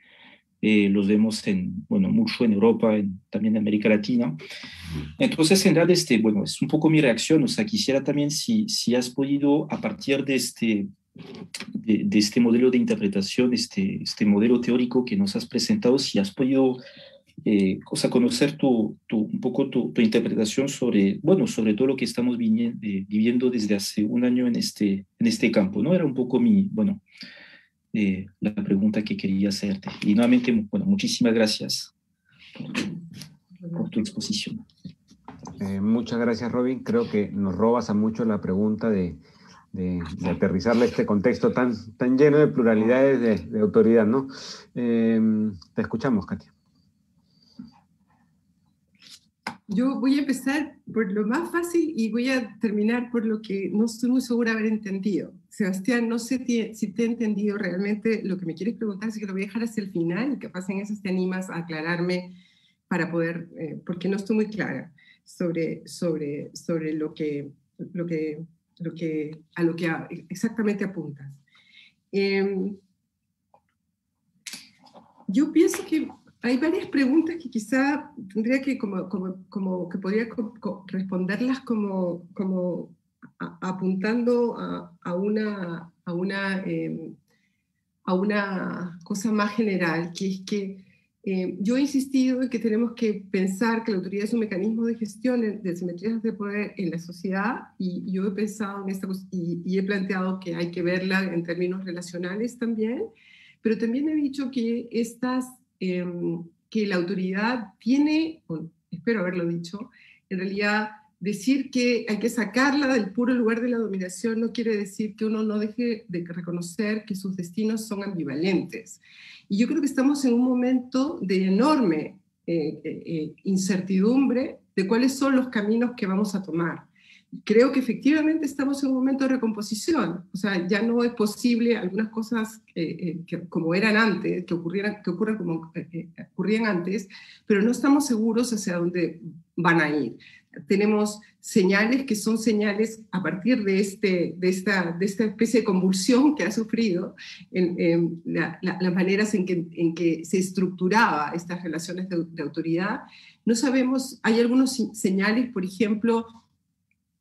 los vemos mucho en Europa, también en América Latina. Entonces, en realidad, bueno, es un poco mi reacción. O sea, quisiera también si has podido, a partir de este modelo de interpretación, este modelo teórico que nos has presentado, si has podido conocer un poco tu interpretación sobre, bueno, sobre todo lo que estamos viviendo desde hace un año en este campo, ¿no? Era un poco la pregunta que quería hacerte. Y nuevamente, bueno, muchísimas gracias por tu exposición. Muchas gracias, Robin. Creo que nos robas a mucho la pregunta de aterrizarle este contexto tan lleno de pluralidades de autoridad, ¿no? Te escuchamos, Katia. Yo voy a empezar por lo más fácil y voy a terminar por lo que no estoy muy segura de haber entendido. Sebastián, no sé si te he entendido realmente lo que me quieres preguntar, así que lo voy a dejar hacia el final y capaz en eso te animas a aclararme para poder, porque no estoy muy clara sobre a lo que exactamente apuntas. Yo pienso que hay varias preguntas que quizá tendría que como que podría responderlas como apuntando a una cosa más general, que es que yo he insistido en que tenemos que pensar que la autoridad es un mecanismo de gestión de simetrías de poder en la sociedad, y yo he pensado en esta cosa y he planteado que hay que verla en términos relacionales también, pero también he dicho que que la autoridad tiene, bueno, espero haberlo dicho, en realidad decir que hay que sacarla del puro lugar de la dominación no quiere decir que uno no deje de reconocer que sus destinos son ambivalentes. Y yo creo que estamos en un momento de enorme incertidumbre de cuáles son los caminos que vamos a tomar. Creo que efectivamente estamos en un momento de recomposición, o sea, ya no es posible algunas cosas que como eran antes, que ocurrían antes, pero no estamos seguros hacia dónde van a ir. Tenemos señales que son señales a partir de esta especie de convulsión que ha sufrido las maneras en que se estructuraba estas relaciones de autoridad. No sabemos, hay algunos señales, por ejemplo,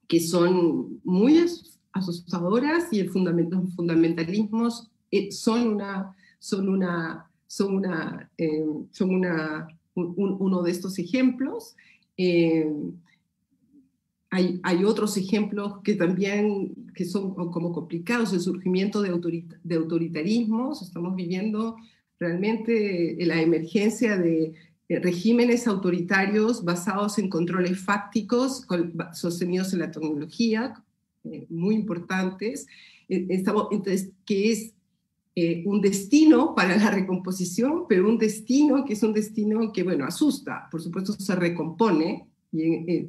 que son muy asustadoras, y los fundamentalismos son uno de estos ejemplos. Hay otros ejemplos que también son como complicados, el surgimiento de autoritarismos. Estamos viviendo realmente la emergencia de regímenes autoritarios basados en controles fácticos sostenidos en la tecnología, muy importantes, entonces, que es un destino para la recomposición, pero un destino que es un destino que, bueno, asusta, por supuesto se recompone, y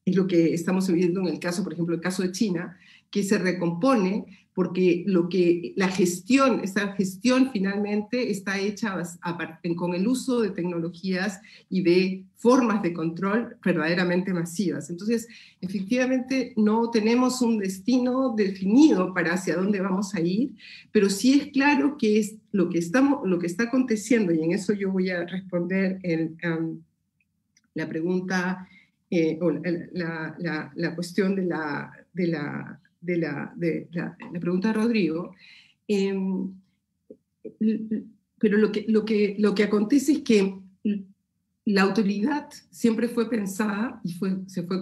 es lo que estamos viviendo en el caso, por ejemplo, el caso de China, que se recompone porque esta gestión finalmente está hecha con el uso de tecnologías y de formas de control verdaderamente masivas. Entonces, efectivamente, no tenemos un destino definido para hacia dónde vamos a ir, pero sí es claro que es lo que está aconteciendo, y en eso yo voy a responder la pregunta o la cuestión de la pregunta de Rodrigo, pero lo que acontece es que la autoridad siempre fue pensada y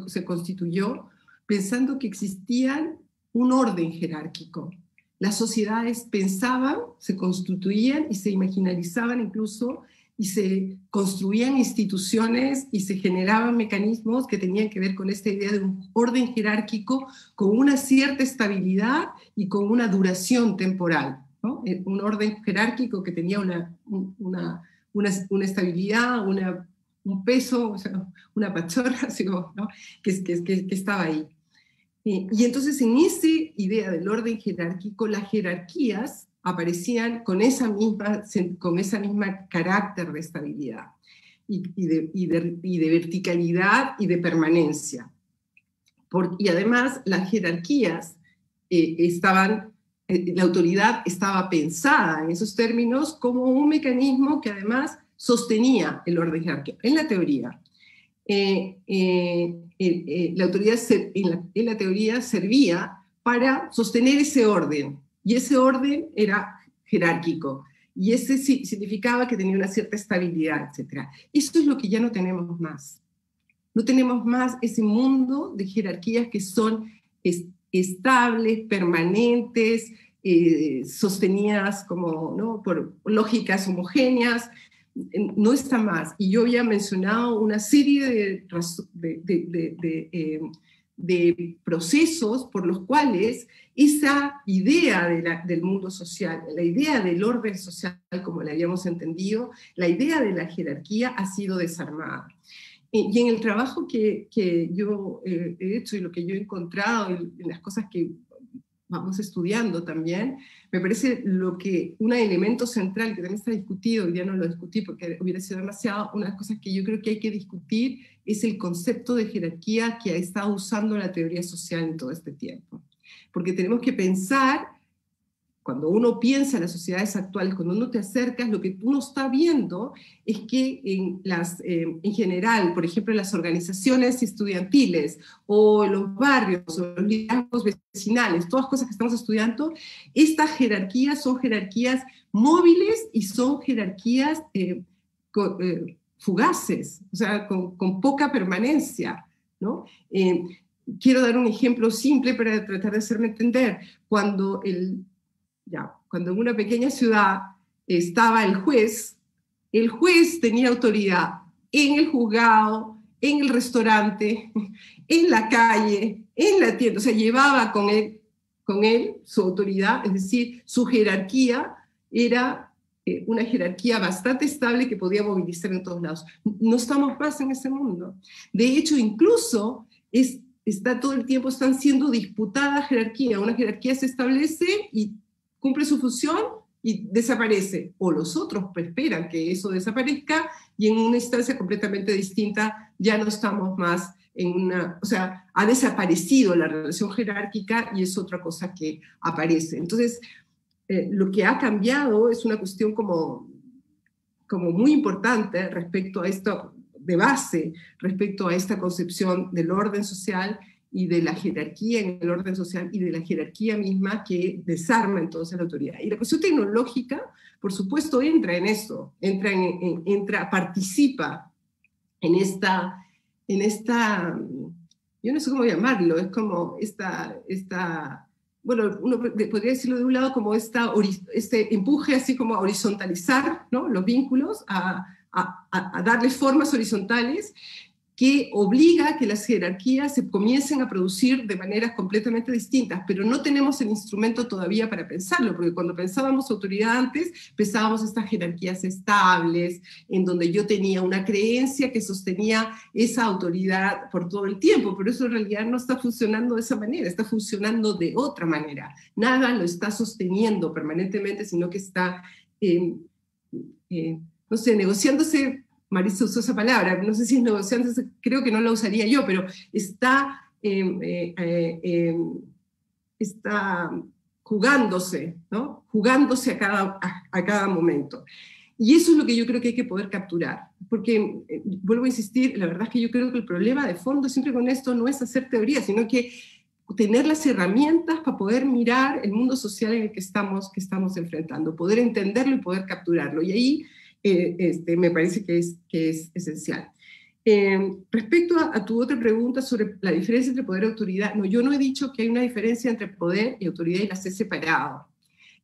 se constituyó pensando que existía un orden jerárquico. Las sociedades pensaban, se constituían y se imaginarizaban incluso, y se construían instituciones y se generaban mecanismos que tenían que ver con esta idea de un orden jerárquico con una cierta estabilidad y con una duración temporal, ¿no? Un orden jerárquico que tenía una estabilidad, un peso, o sea, una pachorra, ¿no? que estaba ahí. Y entonces en esa idea del orden jerárquico, las jerarquías aparecían con esa misma carácter de estabilidad y de verticalidad y de permanencia. Y además las jerarquías la autoridad estaba pensada en esos términos como un mecanismo que además sostenía el orden jerárquico. En la teoría, la autoridad en la teoría servía para sostener ese orden, y ese orden era jerárquico. y ese significaba que tenía una cierta estabilidad, etc. Eso es lo que ya no tenemos más. No tenemos más ese mundo de jerarquías que son estables, permanentes, sostenidas como, ¿no?, por lógicas homogéneas. No está más. Y yo había mencionado una serie de procesos por los cuales esa idea del mundo social, la idea del orden social como la habíamos entendido, la idea de la jerarquía ha sido desarmada. Y en el trabajo que yo he hecho y lo que yo he encontrado, en las cosas que vamos estudiando también, me parece un elemento central que también está discutido, hoy día no lo discutí porque hubiera sido demasiado, una de las cosas que yo creo que hay que discutir es el concepto de jerarquía que ha estado usando la teoría social en todo este tiempo. Porque tenemos que pensar, cuando uno piensa en las sociedades actuales, cuando uno te acercas, lo que uno está viendo es que en general, por ejemplo, en las organizaciones estudiantiles, o en los barrios, o los liderazgos vecinales, todas cosas que estamos estudiando, estas jerarquías son jerarquías móviles y son jerarquías fugaces, o sea, con poca permanencia, ¿no? Quiero dar un ejemplo simple para tratar de hacerme entender. Cuando en una pequeña ciudad estaba el juez tenía autoridad en el juzgado, en el restaurante, en la calle, en la tienda, o sea, llevaba con él su autoridad, es decir, su jerarquía era una jerarquía bastante estable que podía movilizar en todos lados. No estamos más en ese mundo. De hecho, incluso está todo el tiempo, están siendo disputadas jerarquías. Una jerarquía se establece y cumple su función y desaparece, o los otros esperan que eso desaparezca y en una instancia completamente distinta ya no estamos más o sea, ha desaparecido la relación jerárquica y es otra cosa que aparece. Entonces, lo que ha cambiado es una cuestión como muy importante respecto a esto de base, respecto a esta concepción del orden social y de la jerarquía en el orden social y de la jerarquía misma que desarma entonces la autoridad. Y la cuestión tecnológica, por supuesto, entra en eso, participa en esta, yo no sé cómo llamarlo, es como bueno, uno podría decirlo de un lado como este empuje así como a horizontalizar, ¿no?, los vínculos, a darles formas horizontales, que obliga a que las jerarquías se comiencen a producir de maneras completamente distintas, pero no tenemos el instrumento todavía para pensarlo, porque cuando pensábamos autoridad antes, pensábamos estas jerarquías estables, en donde yo tenía una creencia que sostenía esa autoridad por todo el tiempo, pero eso en realidad no está funcionando de esa manera, está funcionando de otra manera. Nada lo está sosteniendo permanentemente, sino que está, no sé, negociándose. Marisa usó esa palabra, no sé si es negociante, creo que no la usaría yo, pero está jugándose, ¿no? Jugándose a cada momento. Y eso es lo que yo creo que hay que poder capturar, porque, vuelvo a insistir, la verdad es que yo creo que el problema de fondo siempre con esto no es hacer teoría, sino que tener las herramientas para poder mirar el mundo social en el que estamos enfrentando, poder entenderlo y poder capturarlo. Y ahí me parece que es esencial. Respecto a tu otra pregunta sobre la diferencia entre poder y autoridad, no, yo no he dicho que hay una diferencia entre poder y autoridad y las he separado.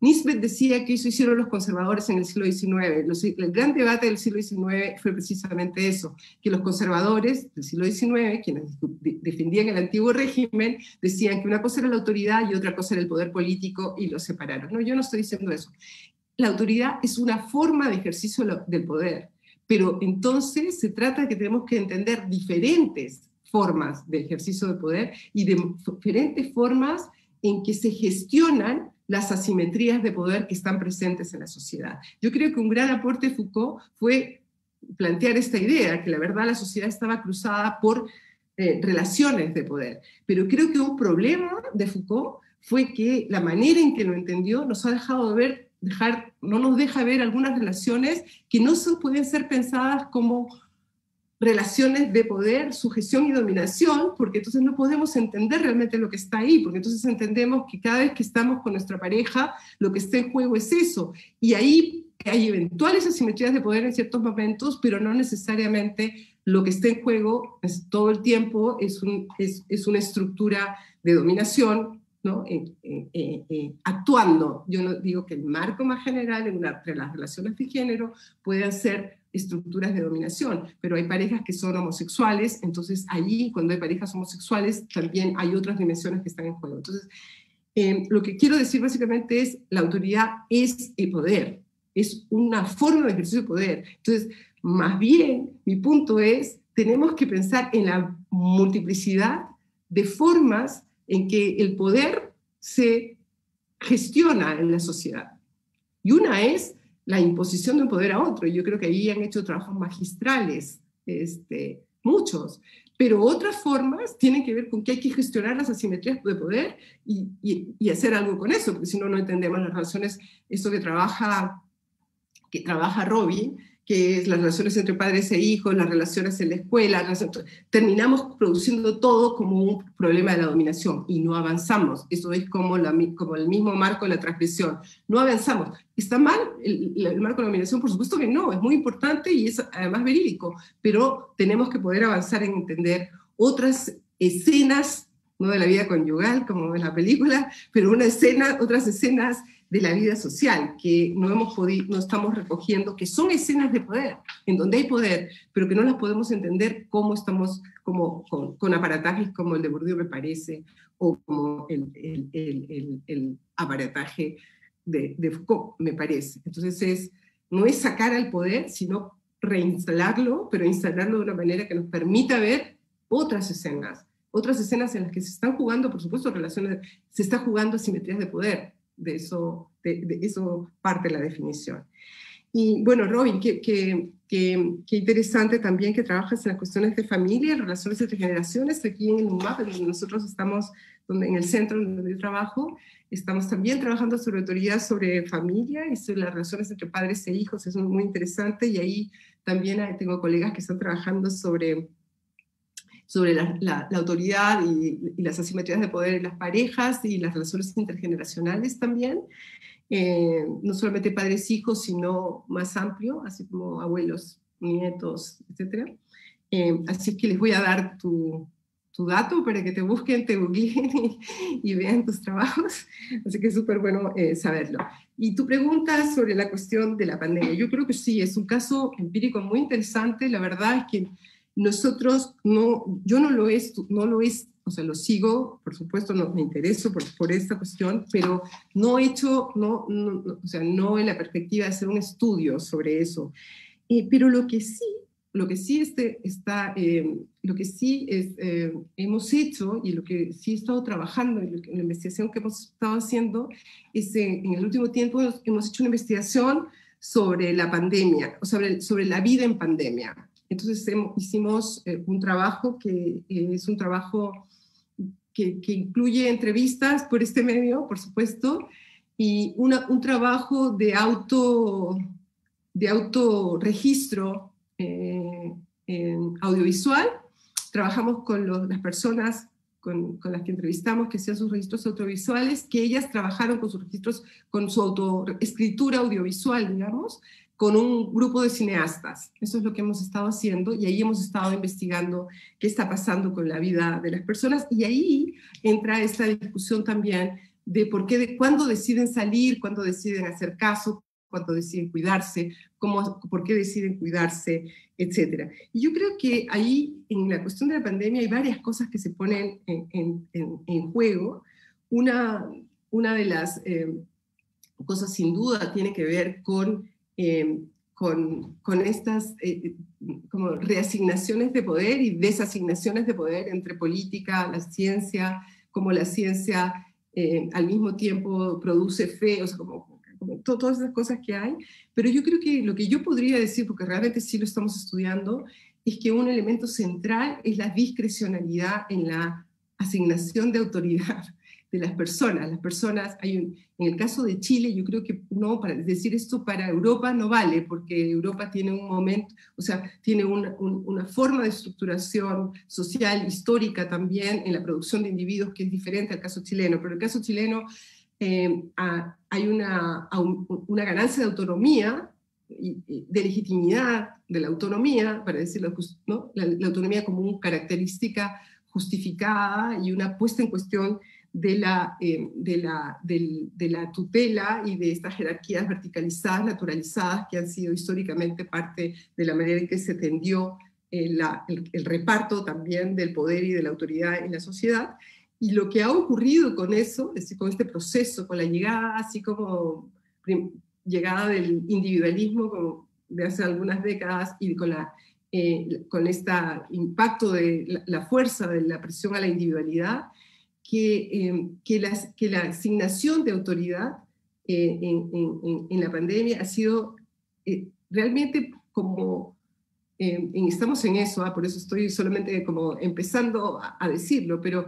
Nisbet decía que eso hicieron los conservadores en el siglo XIX. El gran debate del siglo XIX fue precisamente eso, que los conservadores del siglo XIX, quienes defendían el antiguo régimen, decían que una cosa era la autoridad y otra cosa era el poder político y los separaron. No, yo no estoy diciendo eso. La autoridad es una forma de ejercicio del poder, pero entonces se trata de que tenemos que entender diferentes formas de ejercicio de poder y de diferentes formas en que se gestionan las asimetrías de poder que están presentes en la sociedad. Yo creo que un gran aporte de Foucault fue plantear esta idea, que la verdad la sociedad estaba cruzada por relaciones de poder, pero creo que un problema de Foucault fue que la manera en que lo entendió nos ha dejado de no nos deja ver algunas relaciones que no pueden ser pensadas como relaciones de poder, sujeción y dominación, porque entonces no podemos entender realmente lo que está ahí, porque entonces entendemos que cada vez que estamos con nuestra pareja, lo que está en juego es eso, y ahí hay eventuales asimetrías de poder en ciertos momentos, pero no necesariamente lo que está en juego es, todo el tiempo es una estructura de dominación, ¿no? Actuando. Yo no digo que el marco más general entre las relaciones de género puedan ser estructuras de dominación, pero hay parejas que son homosexuales, entonces allí cuando hay parejas homosexuales también hay otras dimensiones que están en juego. Entonces, lo que quiero decir básicamente es, la autoridad es el poder, es una forma de ejercicio de poder. Entonces, más bien, mi punto es, tenemos que pensar en la multiplicidad de formas en que el poder se gestiona en la sociedad. Y una es la imposición de un poder a otro. Yo creo que ahí han hecho trabajos magistrales, muchos. Pero otras formas tienen que ver con que hay que gestionar las asimetrías de poder y hacer algo con eso, porque si no, no entendemos las relaciones, esto que trabaja Robbie, que es las relaciones entre padres e hijos, las relaciones en la escuela, terminamos produciendo todo como un problema de la dominación y no avanzamos. Eso es como el mismo marco de la transgresión. No avanzamos. ¿Está mal el marco de la dominación? Por supuesto que no, es muy importante y es además verídico, pero tenemos que poder avanzar en entender otras escenas, no de la vida conyugal como en la película, pero otras escenas de la vida social que no estamos recogiendo, que son escenas de poder, en donde hay poder, pero que no las podemos entender como estamos, con aparatajes como el de Bourdieu, me parece, o como el aparataje de Foucault, me parece. Entonces no es sacar al poder, sino reinstalarlo, pero instalarlo de una manera que nos permita ver otras escenas en las que se están jugando, por supuesto, se está jugando asimetrías de poder. De eso parte la definición. Y bueno, Robin, qué interesante también que trabajas en las cuestiones de familia, relaciones entre generaciones. Aquí en el UMAP, donde nosotros estamos, en el centro donde yo trabajo, estamos también trabajando sobre autoridad sobre familia y sobre las relaciones entre padres e hijos. Eso es muy interesante, y ahí también tengo colegas que están trabajando sobre la autoridad y las asimetrías de poder en las parejas y las relaciones intergeneracionales también, no solamente padres-hijos, sino más amplio, así como abuelos, nietos, etc. Así que les voy a dar tu dato para que te busquen, te googleen y vean tus trabajos, así que es súper bueno saberlo. Y tu pregunta sobre la cuestión de la pandemia, yo creo que sí, es un caso empírico muy interesante. La verdad es que nosotros yo no lo o sea, lo sigo, por supuesto, me intereso por esta cuestión, pero no he hecho, o sea, no en la perspectiva de hacer un estudio sobre eso. Pero lo que sí hemos hecho, y lo que sí he estado trabajando, y la investigación que hemos estado haciendo, es en el último tiempo hemos hecho una investigación sobre la pandemia, o sobre la vida en pandemia. Entonces hicimos un trabajo que es un trabajo que incluye entrevistas por este medio, por supuesto, y un trabajo de autorregistro audiovisual. Trabajamos con las personas con las que entrevistamos, que hacían sus registros audiovisuales, que ellas trabajaron con sus registros, con su autoescritura audiovisual, digamos, con un grupo de cineastas. Eso es lo que hemos estado haciendo, y ahí hemos estado investigando qué está pasando con la vida de las personas, y ahí entra esta discusión también de cuándo deciden salir, cuándo deciden hacer caso, cuándo deciden cuidarse, por qué deciden cuidarse, etc. Y yo creo que ahí, en la cuestión de la pandemia, hay varias cosas que se ponen en juego. Una de las cosas, sin duda, tiene que ver con estas como reasignaciones de poder y desasignaciones de poder entre política, la ciencia, como la ciencia al mismo tiempo produce fe, o sea, como todas esas cosas que hay. Pero yo creo que lo que yo podría decir, porque realmente sí lo estamos estudiando, es que un elemento central es la discrecionalidad en la asignación de autoridad de las personas. Las personas, en el caso de Chile, yo creo que no, para decir esto para Europa no vale, porque Europa tiene un momento, o sea, tiene una forma de estructuración social, histórica también, en la producción de individuos que es diferente al caso chileno, pero el caso chileno hay una ganancia de autonomía, de legitimidad de la autonomía, para decirlo, ¿no? La autonomía como una característica justificada y una puesta en cuestión de la tutela y de estas jerarquías verticalizadas, naturalizadas, que han sido históricamente parte de la manera en que se tendió el reparto también del poder y de la autoridad en la sociedad. Y lo que ha ocurrido con eso, es decir, con este proceso, con la llegada, así como llegada del individualismo como de hace algunas décadas, y con este impacto de la fuerza de la presión a la individualidad, que la asignación de autoridad en la pandemia ha sido realmente como, estamos en eso, por eso estoy solamente como empezando a decirlo, pero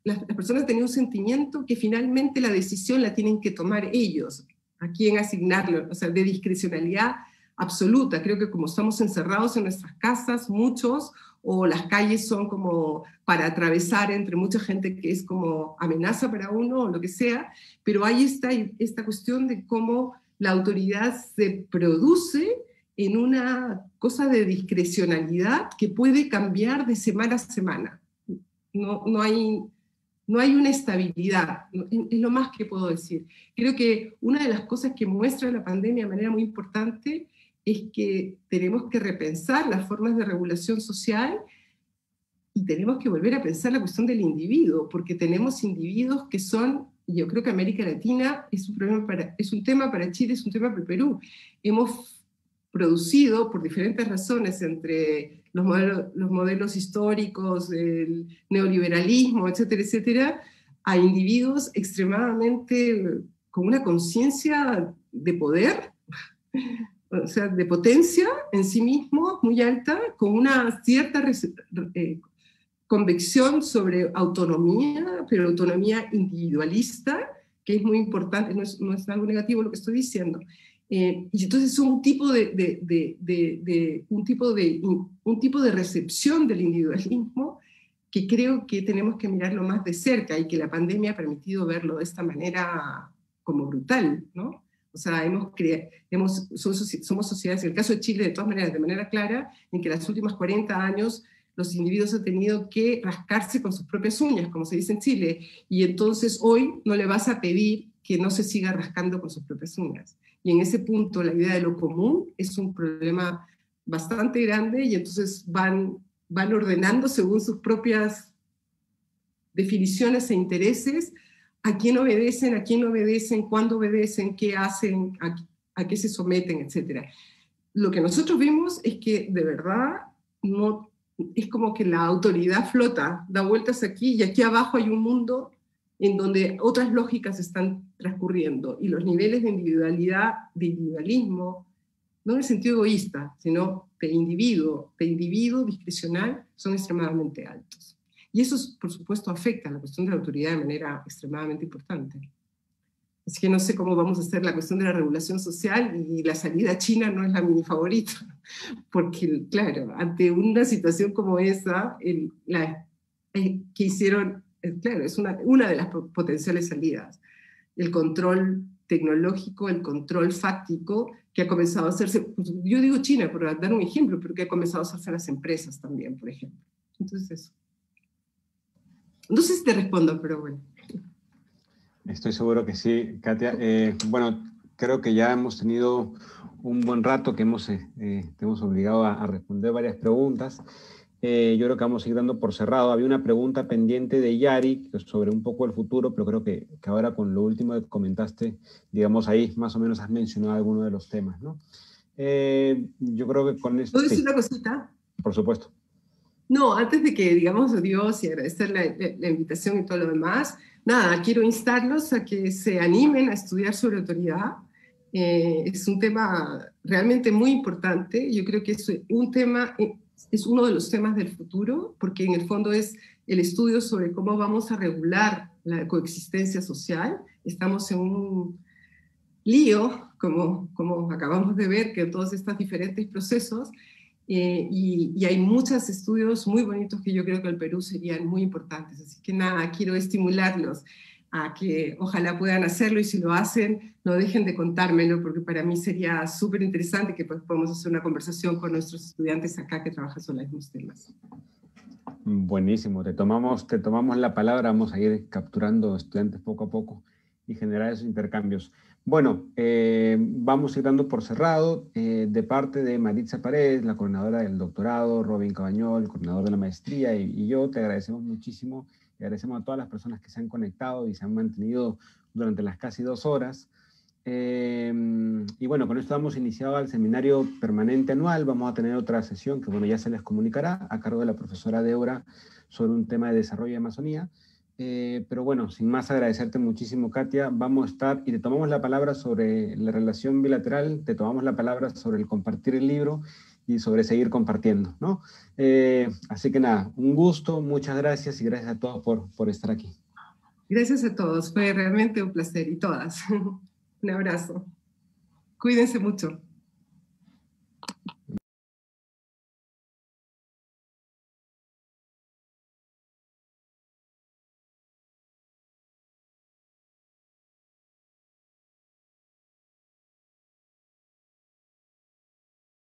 las personas tenían un sentimiento que finalmente la decisión la tienen que tomar ellos, a quién asignarlo, o sea, de discrecionalidad absoluta. Creo que como estamos encerrados en nuestras casas, muchos, o las calles son como para atravesar entre mucha gente que es como amenaza para uno, o lo que sea, pero ahí está esta cuestión de cómo la autoridad se produce en una cosa de discrecionalidad que puede cambiar de semana a semana. No hay una estabilidad, es lo más que puedo decir. Creo que una de las cosas que muestra la pandemia de manera muy importante es que tenemos que repensar las formas de regulación social y tenemos que volver a pensar la cuestión del individuo, porque tenemos individuos que son, y yo creo que América Latina es un tema para Chile, es un tema para Perú. Hemos producido, por diferentes razones, entre los modelos históricos, el neoliberalismo, etcétera, etcétera, a individuos extremadamente con una conciencia de poder, o sea, de potencia en sí mismo muy alta, con una cierta convicción sobre autonomía, pero autonomía individualista, que es muy importante, no es algo negativo lo que estoy diciendo. Y entonces es un tipo de recepción del individualismo que creo que tenemos que mirarlo más de cerca, y que la pandemia ha permitido verlo de esta manera como brutal, ¿no? O sea, somos sociedades, en el caso de Chile, de todas maneras, de manera clara, en que en los últimos 40 años los individuos han tenido que rascarse con sus propias uñas, como se dice en Chile, y entonces hoy no le vas a pedir que no se siga rascando con sus propias uñas. Y en ese punto la idea de lo común es un problema bastante grande, y entonces van ordenando según sus propias definiciones e intereses a quién no obedecen, cuándo obedecen, qué hacen, a qué se someten, etc. Lo que nosotros vimos es que de verdad no, es como que la autoridad flota, da vueltas aquí, y aquí abajo hay un mundo en donde otras lógicas están transcurriendo, y los niveles de individualidad, de individualismo, no en el sentido egoísta, sino de individuo discrecional, son extremadamente altos. Y eso, por supuesto, afecta a la cuestión de la autoridad de manera extremadamente importante. Así que no sé cómo vamos a hacer la cuestión de la regulación social, y la salida a China no es la mi favorita, porque, claro, ante una situación como esa, que hicieron, claro, es una de las potenciales salidas. El control tecnológico, el control fáctico, que ha comenzado a hacerse, yo digo China por dar un ejemplo, pero que ha comenzado a hacerse en las empresas también, por ejemplo. Entonces eso. No sé si te respondo, pero bueno. Estoy seguro que sí, Katia. Bueno, creo que ya hemos tenido un buen rato que te hemos obligado a responder varias preguntas. Yo creo que vamos a ir dando por cerrado. Había una pregunta pendiente de Yari sobre un poco el futuro, pero creo que ahora con lo último que comentaste, digamos, ahí más o menos has mencionado algunos de los temas, ¿no? Yo creo que con esto... ¿Puedo decir una cosita? Por supuesto. No, antes de que digamos adiós y agradecer la invitación y todo lo demás, nada, quiero instarlos a que se animen a estudiar sobre autoridad. Es un tema realmente muy importante. Yo creo que es uno de los temas del futuro, porque en el fondo es el estudio sobre cómo vamos a regular la coexistencia social. Estamos en un lío, como acabamos de ver, que todos estos diferentes procesos, y hay muchos estudios muy bonitos que yo creo que el Perú serían muy importantes. Así que nada, quiero estimularlos a que ojalá puedan hacerlo, y si lo hacen, no dejen de contármelo, porque para mí sería súper interesante que pues, podamos hacer una conversación con nuestros estudiantes acá que trabajan sobre los mismos temas. Buenísimo, te tomamos la palabra, vamos a ir capturando estudiantes poco a poco y generar esos intercambios. Bueno, vamos a ir dando por cerrado. De parte de Maritza Paredes, la coordinadora del doctorado, Robin Cabañol, el coordinador de la maestría, y yo te agradecemos muchísimo. Y agradecemos a todas las personas que se han conectado y se han mantenido durante las casi 2 horas. Y bueno, con esto hemos iniciado el seminario permanente anual. Vamos a tener otra sesión que, bueno, ya se les comunicará a cargo de la profesora Débora sobre un tema de desarrollo de Amazonía. Pero bueno, sin más, agradecerte muchísimo, Katia. Vamos a estar, y te tomamos la palabra sobre la relación bilateral, te tomamos la palabra sobre el compartir el libro y sobre seguir compartiendo, ¿no? Así que nada, un gusto, muchas gracias y gracias a todos por estar aquí. Gracias a todos, fue realmente un placer, y todas. Un abrazo. Cuídense mucho.